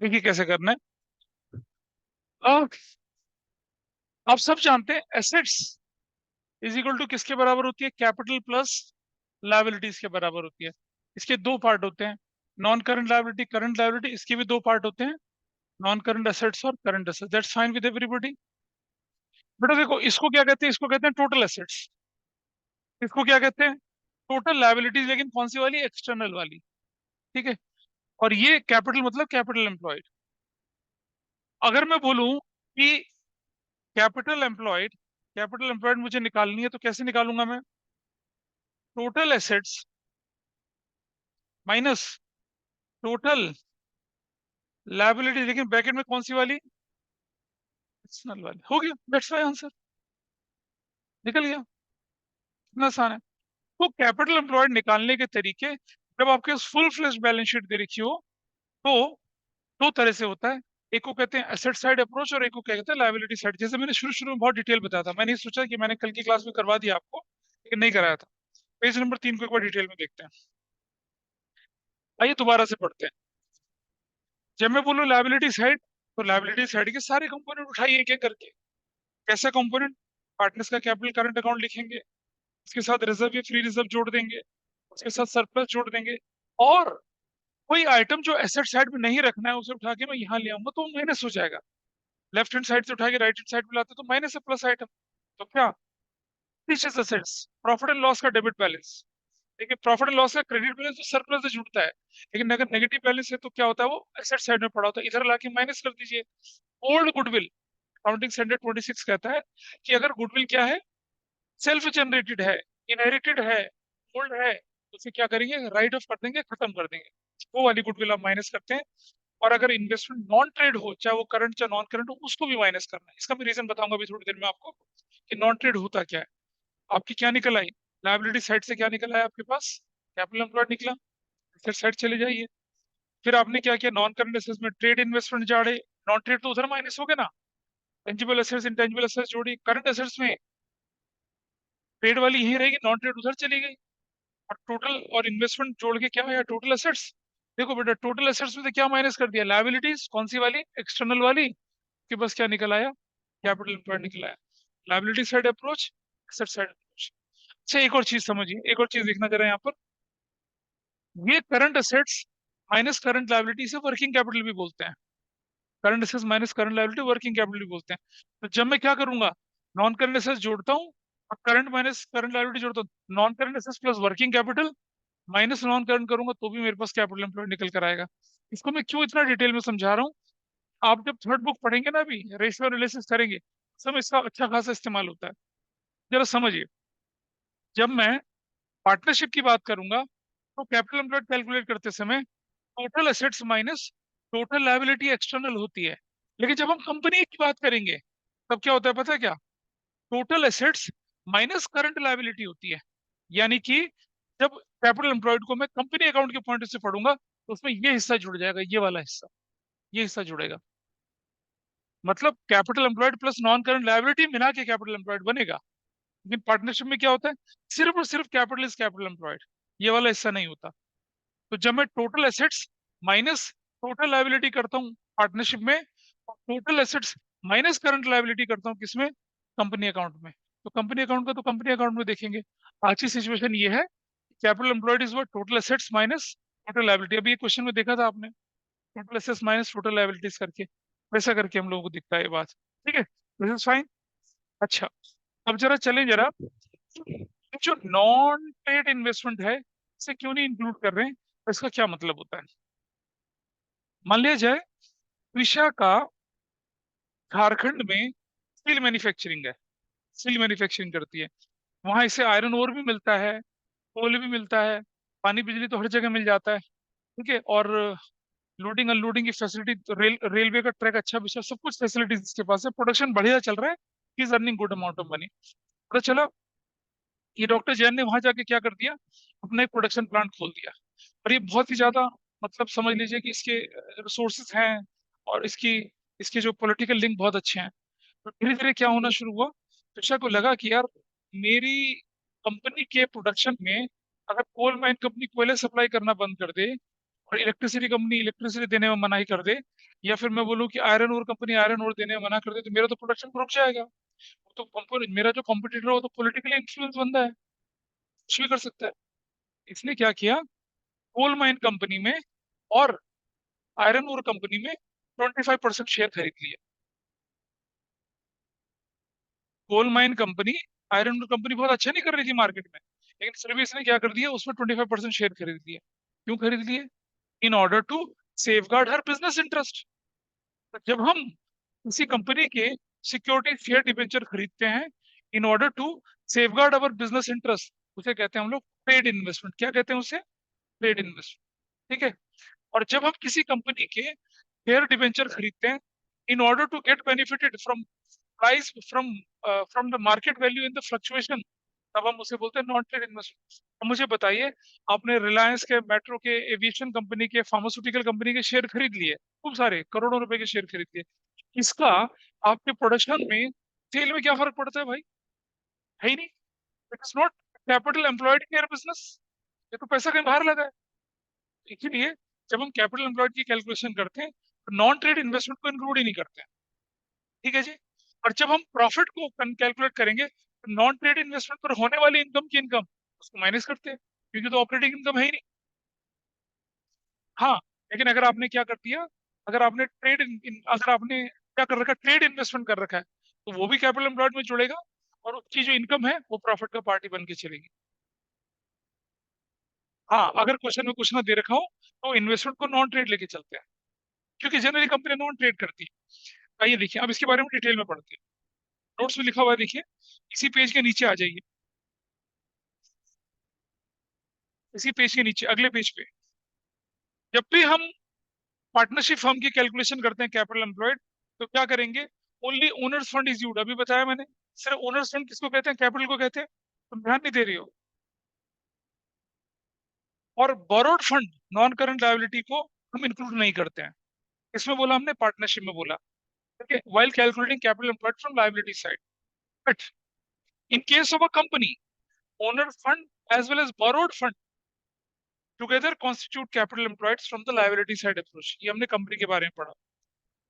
[SPEAKER 1] देखिए कैसे करना है। अब आप सब जानते हैं एसेट्स इज इक्वल टू किसके बराबर होती है? कैपिटल प्लस लायबिलिटीज के बराबर होती है। इसके दो पार्ट होते हैं, non current liability, current liability. इसके भी दो पार्ट होते हैं, नॉन करंट एसेट्स और current assets. That's fine with everybody. बेटा देखो, इसको क्या कहते हैं? इसको कहते हैं टोटल एसेट्स। इसको क्या कहते हैं? टोटल लायबिलिटीज, लेकिन कौन सी वाली? एक्सटर्नल वाली। ठीक है। और ये कैपिटल मतलब कैपिटल एम्प्लॉयड। अगर मैं बोलूं कि कैपिटल एम्प्लॉयड मुझे निकालनी है, तो कैसे निकालूंगा मैं? Total assets minus total liability, लेकिन ब्रैकेट में कौन सी वाली? एक्सटर्नल वाली। हो गया, दैट्स माय आंसर। निकल गया। इतना आसान है। तो कैपिटल एम्प्लॉयड निकालने के तरीके, जब आपके पास फुल फ्लेश बैलेंस शीट दे रखी हो, तो दो तरह से होता है। एक को कहते हैं एसेट साइड अप्रोच, और एक को क्या कहते हैं लायबिलिटी साइड। जैसे मैंने शुरू शुरू में बहुत डिटेल बताया था, मैंने सोचा कि मैंने कल की क्लास में करवा दिया आपको, लेकिन नहीं कराया था। पेज नंबर 3 को एक बार डिटेल में देखते हैं। आइए दोबारा से पढ़ते हैं। जब मैं बोलूँ लायबिलिटी साइड, तो लायबिलिटी साइड के सारे कंपोनेंट उठाइए एक एक करके। कैसा कंपोनेंट? पार्टनर्स का कैपिटल करंट अकाउंट लिखेंगे, उसके साथ रिजर्व या फ्री रिजर्व जोड़ देंगे, उसके साथ सरप्लस जोड़ देंगे, और कोई आइटम जो एसेट साइड में नहीं रखना है उसे उठा के मैं यहाँ ले आऊंगा, तो माइनस हो जाएगा। लेफ्ट हैंड साइड से उठा के राइट हैंड साइड में लाते तो माइनस है, प्लस आइटम। तो क्या? This is assets. Profit and loss का डेबिट बैलेंस। देखिए, प्रॉफिट एंड लॉस का क्रेडिट बैलेंस तो सरप्लस से जुड़ता है, लेकिन अगर नेगेटिव बैलेंस है तो क्या होता है? वो एसेट साइड में पड़ा होता है। इधर लाके माइनस कर दीजिए। ओल्ड गुडविल, अकाउंटिंग स्टैंडर्ड 26 कहता है कि अगर गुडविल क्या है? सेल्फ जनरेटेड है, इनहेरिटेड है, ओल्ड है, तो उसे क्या करेंगे? राइट ऑफ कर देंगे, खत्म कर देंगे। वो वाली गुडविल आप माइनस करते हैं। और अगर इन्वेस्टमेंट नॉन ट्रेड हो, चाहे वो करंट चाहे नॉन करंट हो, उसको भी माइनस करना है। इसका मैं रीजन बताऊंगा अभी थोड़ी देर में आपको कि नॉन ट्रेड होता क्या है। आपकी क्या निकल आई? लायबिलिटी साइड से क्या निकल आया आपके पास? कैपिटल एम्प्लॉयड निकला। फिर साइड चले जाइए। फिर आपने क्या किया? नॉन करंट एसेट्स में ट्रेड इन्वेस्टमेंट जाड़े, नॉन ट्रेड तो उधर माइनस हो गया ना। टेंजिबल एसेट्स इंटेंजिबल एसेट्स जोड़ी, करंट एसेट्स में ट्रेड वाली यही रहेगी, नॉन ट्रेड उधर चली गई। और टोटल और इन्वेस्टमेंट जोड़ के क्या है? Total assets. देखो बेटा, टोटल एसेट्स में से क्या माइनस कर दिया? लायबिलिटीज। कौन सी वाली? एक्सटर्नल वाली। के बस क्या निकल आया? कैपिटल एम्प्लॉयड निकल आया। Liability side approach, asset side approach. अच्छा, एक और चीज समझिए, एक और चीज देखना जरा यहाँ पर। ये current assets minus current liability से वर्किंग कैपिटल भी बोलते हैं। Current assets minus current liability working capital भी बोलते हैं। तो जब मैं क्या करूंगा? नॉन करंट एसेट्स जोड़ता हूँ और करंट माइनस करंट लायबिलिटी जोड़ता हूँ। Non current assets plus working capital minus non current करूंगा तो भी मेरे पास कैपिटल एम्प्लॉयड निकल कर आएगा। इसको मैं क्यों इतना डिटेल में समझा रहा हूँ? आप जब थर्ड बुक पढ़ेंगे ना, अभी रेशियो एनालिसिस करेंगे, सब इसका अच्छा खासा इस्तेमाल होता है। जरा समझिए। जब मैं पार्टनरशिप की बात करूंगा, तो कैपिटल एम्प्लॉयड कैलकुलेट करते समय total assets minus total liability external होती है। लेकिन जब हम कंपनी की बात करेंगे, तब क्या होता है पता है क्या? Total assets minus current liability होती है। यानी कि जब कैपिटल एम्प्लॉयड को मैं कंपनी अकाउंट के पॉइंट से पढ़ूंगा, तो उसमें ये हिस्सा जुड़ जाएगा, ये वाला हिस्सा, ये हिस्सा जुड़ेगा। मतलब capital employed plus non current liability मिला के कैपिटल एम्प्लॉयड बनेगा। लेकिन पार्टनरशिप में क्या होता है? सिर्फ और सिर्फ कैपिटल इज कैपिटल एम्प्लॉयड, ये वाला हिस्सा नहीं होता। तो जब मैं total assets minus total liability करता हूँ पार्टनरशिप में, total assets minus current liability करता हूँ किसमें? कंपनी अकाउंट में। तो कंपनी अकाउंट का तो कंपनी अकाउंट में देखेंगे। आज की सिचुएशन ये है, capital employed is what? Total assets minus total liability. अभी ये क्वेश्चन में देखा था आपने, total assets minus total liabilities करके, वैसा करके हम लोगों को दिखता है ये बात। ठीक है, दिस इज फाइन। अच्छा, अब जरा चलें जरा, जो नॉन ट्रेड इन्वेस्टमेंट है इसे क्यों नहीं इंक्लूड कर रहे हैं? इसका क्या मतलब होता है? मान लिया जाए त्रिशा का झारखंड में स्टील मैन्युफैक्चरिंग है, स्टील मैन्युफैक्चरिंग करती है। वहां इसे आयरन ओर भी मिलता है, कोल भी मिलता है, पानी बिजली तो हर जगह मिल जाता है। ठीक है। और लोडिंग अनलोडिंग की फैसिलिटी तो रेलवे का ट्रैक अच्छा बिछा, सब कुछ फैसिलिटीज इसके पास है, प्रोडक्शन बढ़िया चल रहा है, is earning good amount of money. पता चला ये डॉक्टर जैन ने वहां जाके क्या कर दिया, अपना एक प्रोडक्शन प्लांट खोल दिया। और ये बहुत ही ज्यादा, मतलब समझ लीजिए कि इसके रिसोर्सेज हैं, और इसकी इसके जो पॉलिटिकल लिंक बहुत अच्छे हैं। तो धीरे धीरे क्या होना शुरू हुआ, ऋषा को लगा कि यार मेरी कंपनी के प्रोडक्शन में अगर कोल माइन कंपनी कोयला सप्लाई करना बंद कर दे, और इलेक्ट्रिसिटी कंपनी इलेक्ट्रिसिटी देने में मनाही कर दे, या फिर मैं बोलूँ कि iron ore company iron ore देने में मना कर दे, तो मेरा तो प्रोडक्शन रुक जाएगा। तो कंपनी, मेरा जो कॉम्पिटिटर है वो तो पॉलिटिकली इन्फ्लुएंस बंदा है, कुछ भी कर सकता है। इसने क्या किया, कोल माइन कंपनी में और आयरन ओर कंपनी में 25% शेयर खरीद लिया। Coal mine company, iron ore company बहुत अच्छा नहीं कर रही थी मार्केट में, लेकिन फिर भी इसने क्या कर दिया, उसमें 25% शेयर खरीद लिया। क्यों खरीद लिए? In order to safeguard her business interest. जब हम किसी कंपनी के सिक्योरिटी शेयर डिबेंचर खरीदते हैं in order to safeguard our business interest, उसे कहते हैं हम लोग ट्रेड इन्वेस्टमेंट। क्या कहते हैं उसे? Trade investment. ठीक है। और जब हम किसी कंपनी के शेयर डिबेंचर खरीदते हैं in order to get benefited from price from the market value in the fluctuation, तब हम उसे बोलते हैं नॉन ट्रेड इन्वेस्टमेंट। अब मुझे बताइए, आपने रिलायंस के, मेट्रो के, एविएशन कंपनी के, फार्मास्यूटिकल कंपनी के शेयर खरीद लिए, खूब सारे करोड़ों रुपए के शेयर खरीद लिए। इसका आपके प्रोडक्शन में, सेल में क्या फर्क पड़ता है भाई? है ही नहीं। It is not capital employed in your business. ये तो पैसा कहीं बाहर लगा है। इसीलिए जब हम कैपिटल एम्प्लॉयड की कैलकुलेशन करते हैं तो नॉन ट्रेड इन्वेस्टमेंट को इंक्लूड ही नहीं करते हैं। ठीक है जी। और जब हम प्रॉफिट को कैलकुलेट करेंगे तो नॉन ट्रेड इन्वेस्टमेंट पर होने वाली इनकम की इनकम उसको माइनस करते हैं, क्योंकि तो ऑपरेटिंग इनकम है ही नहीं। हाँ, लेकिन अगर आपने क्या कर दिया, अगर आपने अगर आपने क्या कर रखा है, ट्रेड इन्वेस्टमेंट कर रखा है, तो वो भी कैपिटल एम्प्लॉयड में जुड़ेगा, और उसकी जो इनकम है वो प्रॉफिट का पार्टी बन के चलेगी। हाँ, अगर क्वेश्चन में कुछ ना दे रखा हो तो इन्वेस्टमेंट को नॉन ट्रेड लेके चलते हैं, क्योंकि जनरली कंपनी नॉन ट्रेड करती है। आइए देखिए, अब इसके बारे में डिटेल में पढ़ते हैं। नोट्स में लिखा हुआ है, देखिए इसी पेज के नीचे आ जाइए, इसी पेज के नीचे अगले पेज पे। जब भी हम पार्टनरशिप फर्म की कैलकुलेशन करते हैं कैपिटल एम्प्लॉयड, तो क्या करेंगे, only owner's fund is you'd, अभी बताया मैंने। सिर्फ ओनर्स फंड किसको कहते हैं, कैपिटल को कहते हैं। तुम ध्यान नहीं दे रही हो। और borrowed fund, non current liability को हम इंक्लूड नहीं करते हैं। इसमें बोला हमने, पार्टनरशिप में बोला। ठीक है, while calculating capital employed from liability side, but in case of a company, owner fund as well as borrowed fund together constitute capital employed from the liability side approach। ये हमने कंपनी के बारे में पढ़ा।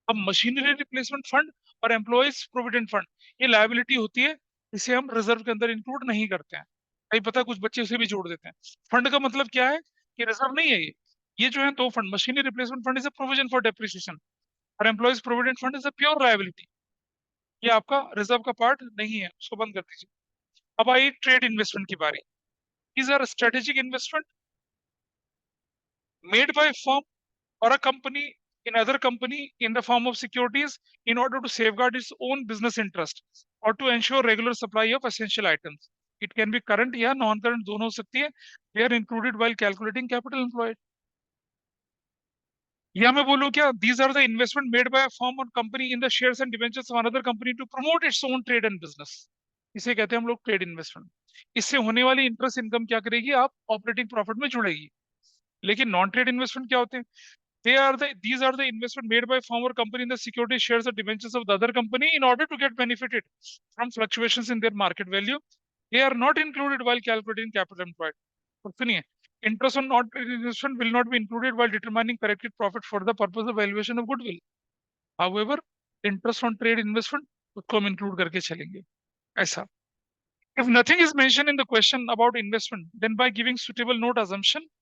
[SPEAKER 1] अब मशीनरी रिप्लेसमेंट फंड और employees provident fund, ये liability होती है, इसे हम रिजर्व के अंदर इंक्लूड नहीं करते हैं। कहीं पता है, कुछ बच्चे उसे भी जोड़ देते हैं। फंड का मतलब क्या है, कि रिजर्व नहीं है ये जो है दो fund, machinery replacement fund is a provision for depreciation, और employees provident fund is a pure liability. ये आपका रिजर्व का पार्ट नहीं है, उसको बंद कर दीजिए। अब आई ट्रेड इन्वेस्टमेंट की बारी। These are strategic investment made by a firm or a company in other company in the form of securities in order to safeguard its own business interest or to ensure regular supply of essential items. It can be current या non current, दोनों हो सकती है। They are included while calculating capital employed। या मैं बोलूं क्या, these are the investment made by a firm or company in the shares and debentures of another company to promote its own trade and business। इसे कहते हैं हम लोग trade investment. इससे होने वाली इंटरेस्ट इनकम क्या करेगी, आप ऑपरेटिंग प्रॉफिट में जुड़ेगी। लेकिन नॉन ट्रेड इन्वेस्टमेंट क्या होते हैं? These are the investment made by firm or company in the security shares or debentures of the other company in order to get benefited from fluctuations in their market value। They are not included while calculating capital employed। तो सुनिए, interest on not paid investment will not be included while determining corrected profit for the purpose of valuation of goodwill। However, interest on trade investment उसको हम include करके चलेंगे, ऐसा। If nothing is mentioned in the question about investment, then by giving suitable note assumption,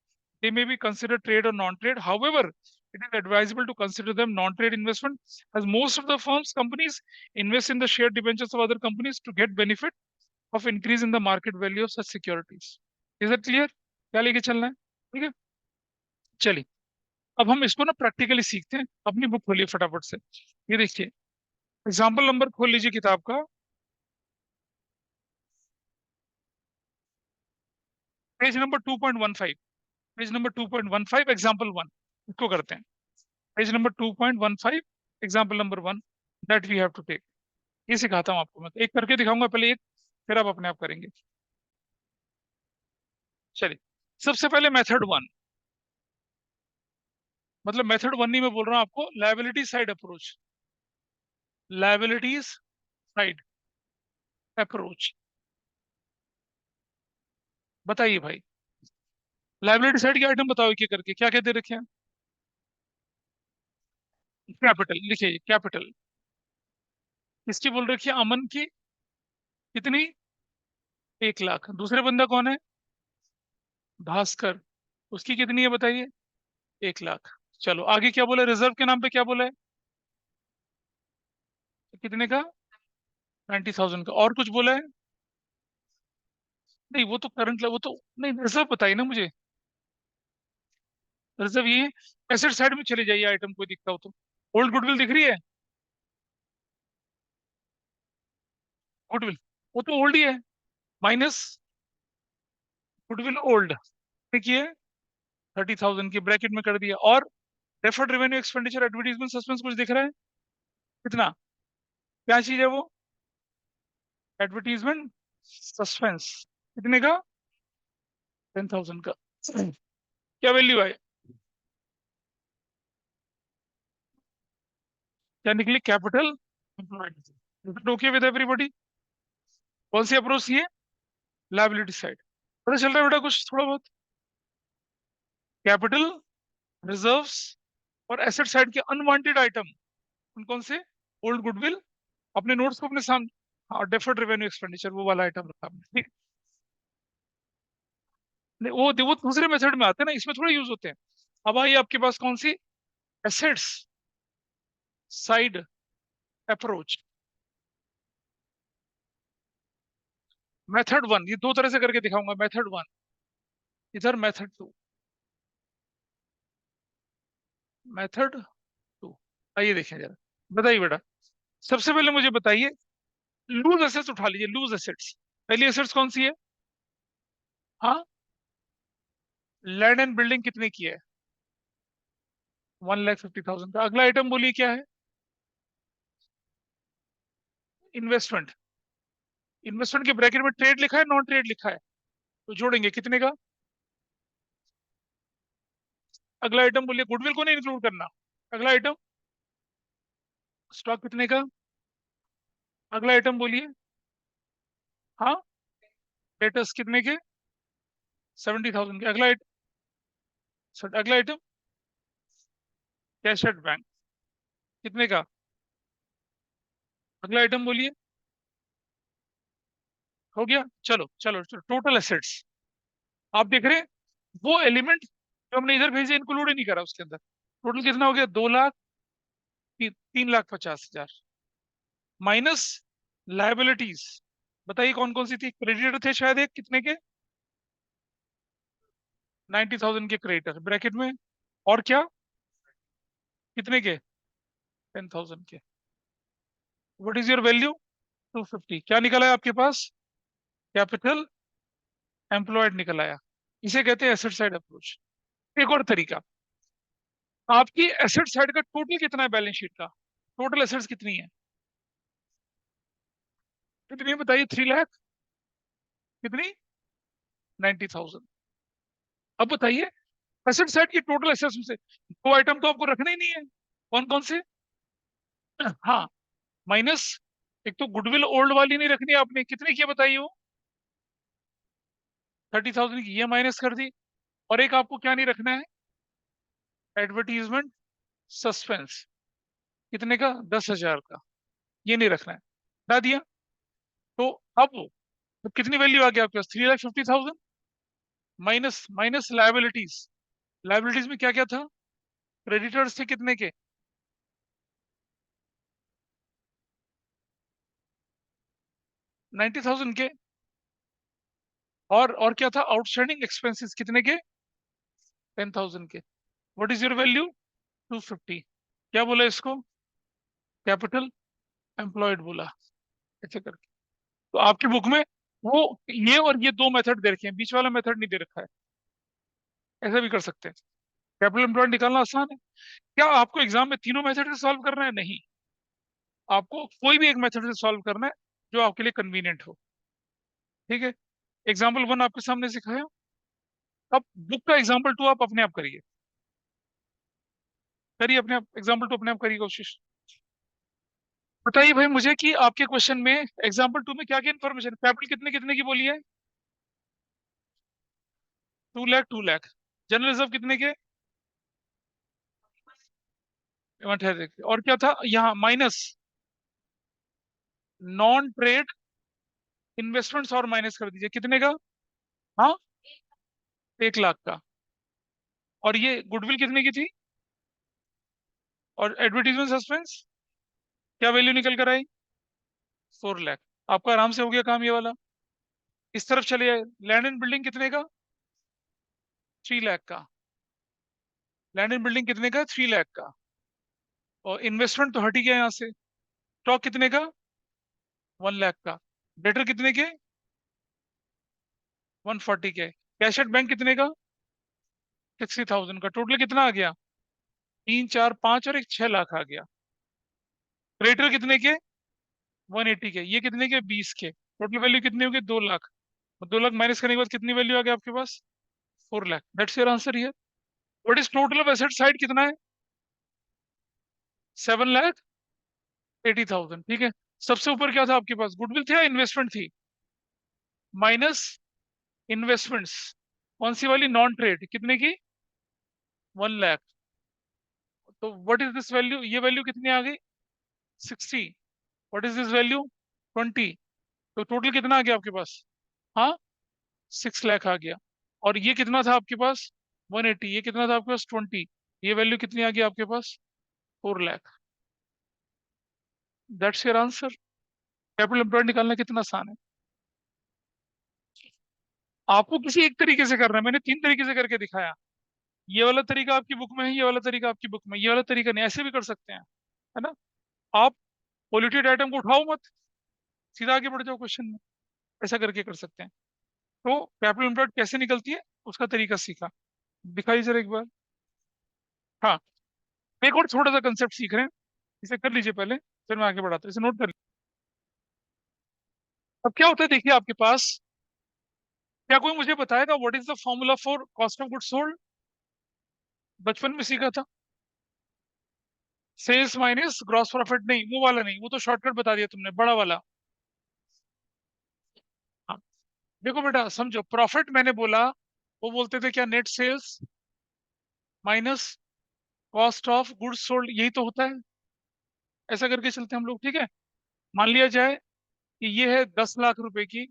[SPEAKER 1] they may be considered trade or non-trade। However, it is advisable to consider them non-trade investment, as most of the firms companies invest in the shared debentures of other companies to get benefit of increase in the market value of such securities। Is that clear? क्या लेके चलना है? ठीक है, चलिए अब हम इसको ना प्रैक्टिकली सीखते हैं। अपनी बुक खोलिए फटाफट से। ये देखिए, एग्जाम्पल नंबर खोल लीजिए किताब का, page number 2.15। Page number 2.15, example one, इसको करते हैं। Page number 2.15, example number one, that we have to take. ये सिखाता हूँ आपको मैं, एक करके दिखाऊंगा पहले एक, फिर आप अपने आप करेंगे। चलिए, सबसे पहले मेथड वन, मतलब मेथड वन ही मैं बोल रहा हूं आपको, liability side approach. Liabilities side approach, बताइए भाई। लायबिलिटी साइड के आइटम बताओ एक एक करके, क्या क्या दे रखे हैं। कैपिटल लिखिए, कैपिटल किसकी बोल रखी है, अमन की। कितनी, 1 लाख। दूसरे बंदा कौन है, भास्कर, उसकी कितनी है बताइए, 1 लाख। चलो आगे क्या बोला, रिजर्व के नाम पे क्या बोला है, कितने का, 90,000 का। और कुछ बोला है, नहीं वो तो करंट, वो तो नहीं, रिजर्व बताइए ना मुझे। रिजर्व ये, एसेट साइड में चले जाइए, आइटम कोई दिखता हो तो। ओल्ड गुडविल दिख रही है, गुडविल, वो तो ओल्ड ही है, माइनस गुडविल ओल्ड, देखिए 30,000 की ब्रैकेट में कर दिया। और deferred revenue expenditure advertisement suspense कुछ दिख रहा है, कितना, क्या चीज है वो, एडवर्टीजमेंट सस्पेंस, कितने का, 10,000 का। क्या वैल्यू है, क्या निकली, capital employed. Okay with everybody, कौन सी अप्रोच ये, लायबिलिटी साइड। पता चल रहा है बेटा कुछ थोड़ा बहुत, कैपिटल, रिजर्व्स और एसेट साइड के अनवांटेड आइटम, कौन कौन से, ओल्ड गुडविल, अपने नोट्स को अपने सामने, हाँ डेफर्ड रेवेन्यू एक्सपेंडिचर वो वाला आइटम रखा आपने, ठीक। नहीं, वो दूसरे मेथड में आते हैं ना, इसमें थोड़ा यूज होते हैं। अब आइए आपके पास कौन सी, assets side approach, method one, ये दो तरह से करके दिखाऊंगा, मेथड वन इधर, मेथड टू, मेथड टू। आइए देखें जरा, बताइए बेटा। सबसे पहले मुझे बताइए, लूज एसेट्स उठा लीजिए, लूज एसेट्स। पहली एसेट्स कौन सी है, हाँ, लैंड एंड बिल्डिंग कितने की है, 1,50,000 का। अगला आइटम बोलिए क्या है, इन्वेस्टमेंट। इन्वेस्टमेंट के ब्रैकेट में ट्रेड लिखा है, नॉन ट्रेड लिखा है, तो जोड़ेंगे कितने का। अगला आइटम बोलिए, गुडविल को नहीं इंक्लूड करना। अगला आइटम, स्टॉक कितने का। अगला आइटम बोलिए, हाँ, डेटर्स कितने के, 70,000 के। अगला आइटम, कैश एट बैंक, कितने का। अगला आइटम बोलिए, हो गया। चलो चलो चलो, टोटल एसेट्स आप देख रहे हैं, वो एलिमेंट जो हमने इधर भेजे इंक्लूड ही नहीं करा उसके अंदर। टोटल कितना हो गया, 2 लाख, 3,50,000, माइनस लाइबिलिटीज। बताइए कौन कौन सी थी, क्रेडिटर थे शायद एक, कितने के, 90,000 के क्रेडिटर ब्रैकेट में, और क्या, कितने के, 10,000 के। What is your value, 250। क्या निकला है आपके पास, कैपिटल एम्प्लॉयड निकल आया। इसे कहते हैं एसेट साइड अप्रोच। एक और तरीका, आपकी एसेट साइड का टोटल कितना है बैलेंस शीट का, टोटल एसेट्स कितनी है, कितनी है बताइए, 3 लाख, कितनी, 90,000। अब बताइए, एसेट साइड की टोटल एसेट्स में से दो आइटम तो आपको रखना ही नहीं है, कौन कौन से, हाँ, माइनस, एक तो गुडविल ओल्ड वाली नहीं रखनी है आपने, कितने की है बताइए वो, 30,000 की, ये माइनस कर दी। और एक आपको क्या नहीं रखना है, एडवर्टीजमेंट सस्पेंस, कितने का, 10,000 का, ये नहीं रखना है, हटा दिया। तो अब तो कितनी वैल्यू आ गया आपके पास, 3,50,000, माइनस माइनस लाइबिलिटीज। लाइबिलिटीज में क्या क्या था, क्रेडिटर्स थे कितने के, 90,000 के। और क्या था, आउटस्टैंडिंग एक्सपेंसेस कितने के, 10,000 के। What is your value, 250। क्या बोला इसको, कैपिटल एम्प्लॉयड बोला, ऐसे करके। तो आपकी बुक में वो ये और ये दो मेथड दे रखे हैं, बीच वाला मेथड नहीं दे रखा है, ऐसा भी कर सकते हैं। कैपिटल एम्प्लॉयड निकालना आसान है। क्या आपको एग्जाम में तीनों मेथड से सॉल्व करना है, नहीं, आपको कोई भी एक मेथड से सॉल्व करना है जो आपके लिए कन्वीनियंट हो, ठीक है। एग्जाम्पल वन आपके सामने सिखाया, अब बुक का एग्जाम्पल टू आप अपने आप करिए, करिए अपने आप एग्जाम्पल टू अपने आप करिए कोशिश। बताइए भाई मुझे कि आपके क्वेश्चन में एग्जाम्पल टू में क्या क्या इन्फॉर्मेशन, कैपिटल कितने कितने की बोली है? 2 लाख 2 लाख। जनरल रिजर्व कितने के? 1 और क्या था यहाँ माइनस? नॉन ट्रेड इन्वेस्टमेंट्स और माइनस कर दीजिए, कितने का? हाँ, 1 लाख का। और ये गुडविल कितने की थी? और एडवर्टीजमेंट सस्पेंस क्या वैल्यू निकल कर आई? 4 लाख। आपका आराम से हो गया काम ये वाला। इस तरफ चले जाए, लैंड एंड बिल्डिंग कितने का? 3 लाख का। लैंड एंड बिल्डिंग कितने का? 3 लाख का। और इन्वेस्टमेंट तो हट ही गया यहाँ से। स्टॉक कितने का? 1 लाख का। डेटर कितने के? 140 के। कैश एट बैंक कितने का? 60,000 का। टोटल कितना आ गया? 3 4 5 और एक 6 लाख आ गया। क्रेडिटर कितने के? 180 के। ये कितने के? 20 के। टोटल वैल्यू कितनी होगी? 2 लाख। 2 लाख माइनस करने के बाद कितनी वैल्यू आ गया आपके पास? 4 lakh. That's your answer here. What is total of asset side कितना है? 7,80,000। ठीक है। सबसे ऊपर क्या था आपके पास? गुडविल थी या इन्वेस्टमेंट थी? Minus investments. कौन सी वाली? नॉन ट्रेड कितने की? 1 लाख। तो व्हाट इज दिस वैल्यू? ये वैल्यू कितनी आ गई? 60। What is this value? 20। तो टोटल कितना आ गया आपके पास? हाँ, 6 लाख आ गया। और ये कितना था आपके पास? 180। ये कितना था आपके पास? 20। ये वैल्यू कितनी आ गई आपके पास? 4 lakh. That's your answer. Capital employed निकालना कितना आसान है। आपको किसी एक तरीके से करना है, मैंने 3 तरीके से करके दिखाया। ये वाला तरीका आपकी बुक में है, ये वाला तरीका आपकी बुक में, ये वाला तरीका नहीं, ऐसे भी कर सकते हैं, है ना। आप पोल्यूटेड आइटम को उठाओ मत, सीधा आगे बढ़ जाओ क्वेश्चन में। ऐसा करके कर सकते हैं। तो कैपिटल एम्प्लॉयड कैसे निकलती है उसका तरीका सीखा, दिखाइए जरा एक बार। हाँ, एक और छोटा सा कंसेप्ट सीख रहे हैं, इसे कर लीजिए पहले, फिर मैं आगे बढ़ाता हूँ, इसे नोट कर लीजिए। अब क्या होता है देखिए आपके पास, क्या कोई मुझे बताएगा what is the formula for cost of goods sold? बचपन में सीखा था। सेल्स माइनस ग्रॉस प्रॉफिट, नहीं वो वाला नहीं, वो तो शॉर्टकट बता दिया तुमने, बड़ा वाला। हाँ, देखो बेटा समझो, प्रॉफिट मैंने बोला, वो बोलते थे क्या? Net sales minus cost of goods sold, यही तो होता है। ऐसा करके चलते हैं हम लोग, ठीक है। मान लिया जाए कि ये है 10 लाख रुपए की,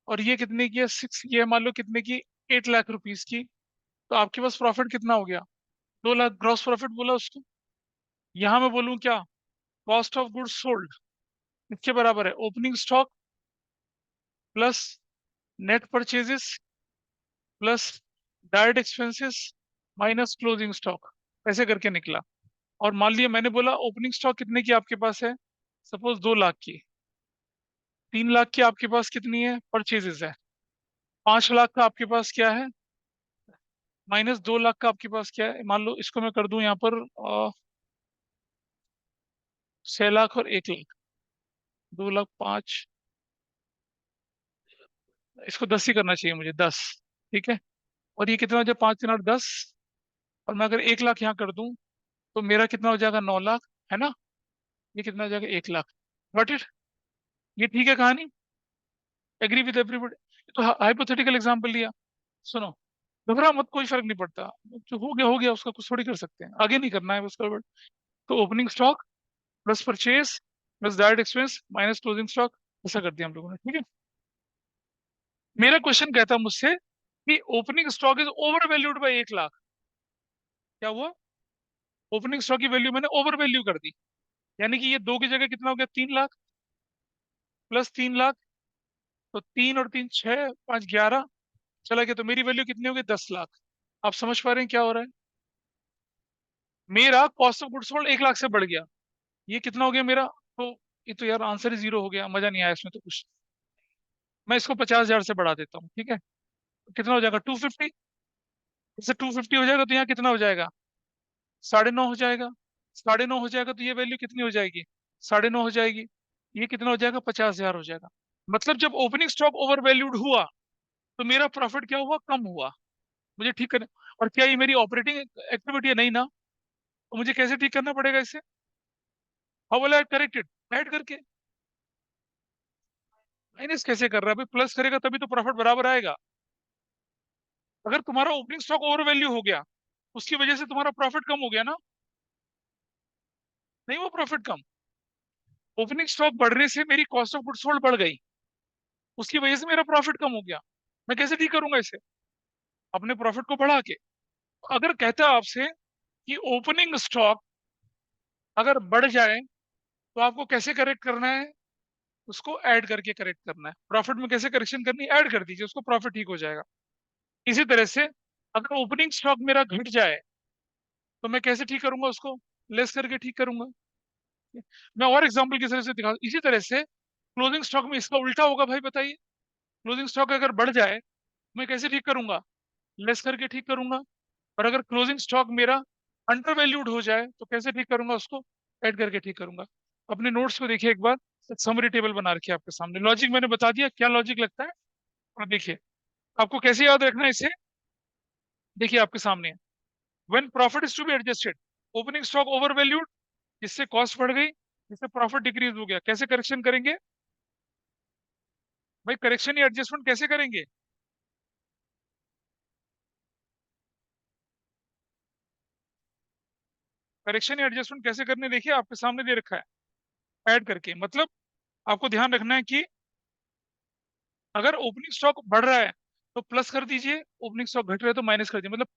[SPEAKER 1] और ये कितने की है? 6, ये है मान लो कितने की? 8 लाख रुपीज की। तो आपके पास प्रॉफिट कितना हो गया? 2 लाख ग्रॉस प्रॉफिट बोला उसको। यहां मैं बोलूं क्या? कॉस्ट ऑफ गुड्स सोल्ड इसके बराबर है opening stock plus net purchases plus direct expenses minus closing stock. ऐसे करके निकला। और मान लिया मैंने बोला ओपनिंग स्टॉक कितने की आपके पास है? सपोज 2 लाख की। 3 लाख की आपके पास कितनी है? परचेजेस है। 5 लाख का आपके पास क्या है? माइनस 2 लाख का आपके पास क्या है? मान लो इसको मैं कर दूं यहाँ पर 6 लाख और 1 लाख। 2 लाख 5, इसको 10 ही करना चाहिए मुझे, 10। ठीक है। और ये कितना हो जाए? 5 3 8 10। और मैं अगर 1 लाख यहाँ कर दूं तो मेरा कितना हो जाएगा? 9 लाख, है ना। ये कितना हो जाएगा? 1 लाख। Got it? ये ठीक है कहानी? Agree with everybody? तो हाइपोथेटिकल एग्जांपल लिया। सुनो, घबरा मत, कोई फर्क नहीं पड़ता। जो हो गया उसका कुछ थोड़ी कर सकते हैं, आगे नहीं करना है उसका। तो opening stock plus purchase plus direct expense minus closing stock, ऐसा कर दिया हम लोगों ने, ठीक है। मेरा क्वेश्चन कहता है मुझसे कि opening stock is over valued by 1 lakh. क्या हुआ? ओपनिंग स्टॉक की वैल्यू मैंने ओवर वैल्यू कर दी, यानी कि ये 2 की जगह कितना हो गया? 3 लाख प्लस 3 लाख। तो 3 और 3 6 5 11 चला गया। तो मेरी वैल्यू कितनी हो गई? 10 लाख। आप समझ पा रहे हैं क्या हो रहा है? मेरा cost of goods sold 1 lakh से बढ़ गया। ये कितना हो गया मेरा? तो ये तो यार आंसर ही 0 हो गया, मजा नहीं आया इसमें तो कुछ। मैं इसको 50,000 से बढ़ा देता हूँ, ठीक है। तो कितना हो जाएगा? 250। इससे 250 हो जाएगा तो यहाँ कितना हो जाएगा? 9.5 हो जाएगा। 9.5 हो जाएगा तो ये वैल्यू कितनी हो जाएगी? 9.5 हो जाएगी। ये कितना हो जाएगा? 50,000 हो जाएगा। मतलब जब ओपनिंग स्टॉक ओवर वैल्यूड हुआ तो मेरा प्रॉफिट क्या हुआ? कम हुआ। मुझे ठीक करना। और क्या ये मेरी ऑपरेटिंग एक्टिविटी है? नहीं ना। तो मुझे कैसे ठीक करना पड़ेगा इसे? How will I correct it? Add करके। माइनस कैसे कर रहा है भाई? प्लस करेगा तभी तो प्रॉफिट बराबर आएगा। अगर तुम्हारा ओपनिंग स्टॉक ओवर वैल्यू हो गया, उसकी वजह से तुम्हारा प्रॉफिट कम हो गया ना? नहीं, वो प्रॉफिट कम। ओपनिंग स्टॉक बढ़ने से मेरी कॉस्ट ऑफ गुड्स सोल्ड बढ़ गई, उसकी वजह से मेरा प्रॉफिट कम हो गया। मैं कैसे ठीक करूंगा इसे? अपने प्रॉफिट को बढ़ा के। अगर कहता है आपसे कि ओपनिंग स्टॉक अगर बढ़ जाए तो आपको कैसे करेक्ट करना है? उसको ऐड करके करेक्ट करना है। प्रॉफिट में कैसे करेक्शन करनी है? ऐड कर दीजिए उसको, प्रॉफिट ठीक हो जाएगा। इसी तरह से अगर ओपनिंग स्टॉक मेरा घट जाए तो मैं कैसे ठीक करूंगा उसको? लेस करके ठीक करूंगा। मैं और एग्जांपल की तरह से दिखा, इसी तरह से क्लोजिंग स्टॉक में इसका उल्टा होगा भाई, बताइए। क्लोजिंग स्टॉक अगर बढ़ जाए मैं कैसे ठीक करूंगा? लेस करके ठीक करूंगा। और अगर क्लोजिंग स्टॉक मेरा अंडर वैल्यूड हो जाए तो कैसे ठीक करूंगा उसको? ऐड करके ठीक करूंगा। अपने नोट्स को देखिए एक बार, समरी टेबल बना रखी है आपके सामने। लॉजिक मैंने बता दिया, क्या लॉजिक लगता है? और देखिए आपको कैसे याद रखना है इसे। देखिए आपके सामने है, when profit is to be adjusted, opening stock over valued, जिससे कॉस्ट बढ़ गई, जिससे प्रॉफिट डिक्रीज हो गया, कैसे करेक्शन करेंगे भाई? करेक्शन या एडजस्टमेंट कैसे करेंगे? करेक्शन या एडजस्टमेंट कैसे करने, देखिए आपके सामने दे रखा है, ऐड करके। मतलब आपको ध्यान रखना है कि अगर ओपनिंग स्टॉक बढ़ रहा है तो प्लस कर दीजिए, ओपनिंग स्टॉक घट रहा है तो माइनस कर दीजिए, मतलब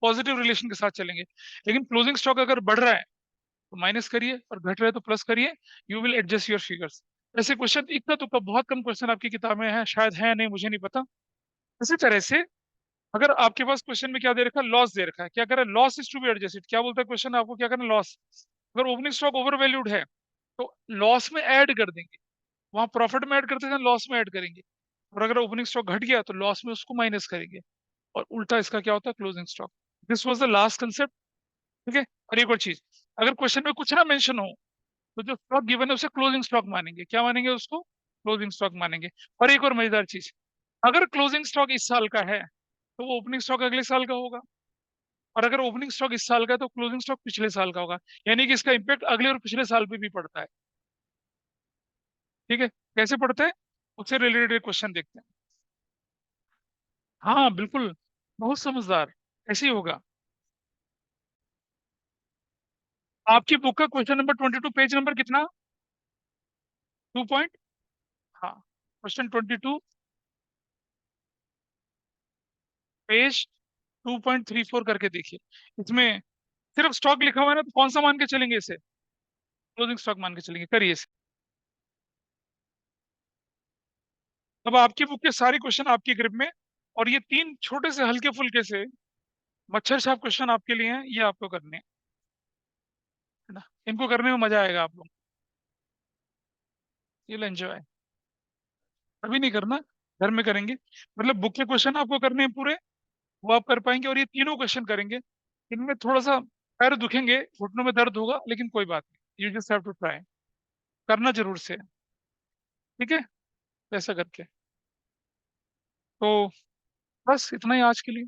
[SPEAKER 1] पॉजिटिव रिलेशन के साथ चलेंगे। लेकिन क्लोजिंग स्टॉक अगर बढ़ रहा है तो माइनस करिए, और घट रहा है तो प्लस करिए। You will adjust your figures. ऐसे क्वेश्चन इतना तो बहुत कम क्वेश्चन आपकी किताब में है, शायद है नहीं, मुझे नहीं पता। इसी तरह से अगर आपके पास क्वेश्चन में क्या दे रखा है, लॉस दे रखा है, क्या करें? Loss is to be adjusted. क्या बोलता है क्वेश्चन? आपको क्या करना? लॉस। अगर ओपनिंग स्टॉक ओवर वैल्यूड है तो लॉस में ऐड कर देंगे, वहां प्रॉफिट में ऐड करते थे, लॉस में ऐड करेंगे। और अगर ओपनिंग स्टॉक घट गया तो लॉस में उसको माइनस करेंगे। और उल्टा इसका क्या होता है? Closing stock. This was the last concept. ठीक है। और एक और चीज, अगर क्वेश्चन में कुछ ना मेंशन हो तो जो स्टॉक गिवन है उसे क्लोजिंग स्टॉक मानेंगे। क्या मानेंगे उसको? क्लोजिंग स्टॉक मानेंगे। और एक और मजेदार चीज, अगर क्लोजिंग स्टॉक इस साल का है तो वो ओपनिंग स्टॉक अगले साल का होगा। और अगर ओपनिंग स्टॉक इस साल का है तो क्लोजिंग स्टॉक पिछले साल का होगा। यानी कि इसका इम्पैक्ट अगले और पिछले साल पे भी पड़ता है। ठीक है। कैसे पड़ता है? उससे रिलेटेड क्वेश्चन देखते हैं। हाँ बिल्कुल, बहुत समझदार। ऐसे ही होगा। आपकी बुक का क्वेश्चन नंबर 22, पेज नंबर कितना? 2 पॉइंट। हाँ, क्वेश्चन 22, पेज 2.34 करके देखिए। इसमें सिर्फ स्टॉक लिखा हुआ है ना, तो कौन सा मान के चलेंगे इसे? क्लोजिंग स्टॉक मान के चलेंगे। करिए इसे। अब आपकी बुक के सारे क्वेश्चन आपकी ग्रिप में, और ये 3 छोटे से हल्के फुल्के से मच्छर छाप क्वेश्चन आपके लिए हैं, ये आपको करने हैं, है ना? इनको करने में मजा आएगा आप लोग। ये एंजॉय। अभी नहीं करना, घर में करेंगे। मतलब बुक के क्वेश्चन आपको करने हैं पूरे, वो आप कर पाएंगे, और ये तीनों क्वेश्चन करेंगे। इनमें थोड़ा सा पैर दुखेंगे, घुटनों में दर्द होगा, लेकिन कोई बात नहीं, you just have to try. करना जरूर से है, ठीक है? ऐसा करके। तो बस इतना ही आज के लिए।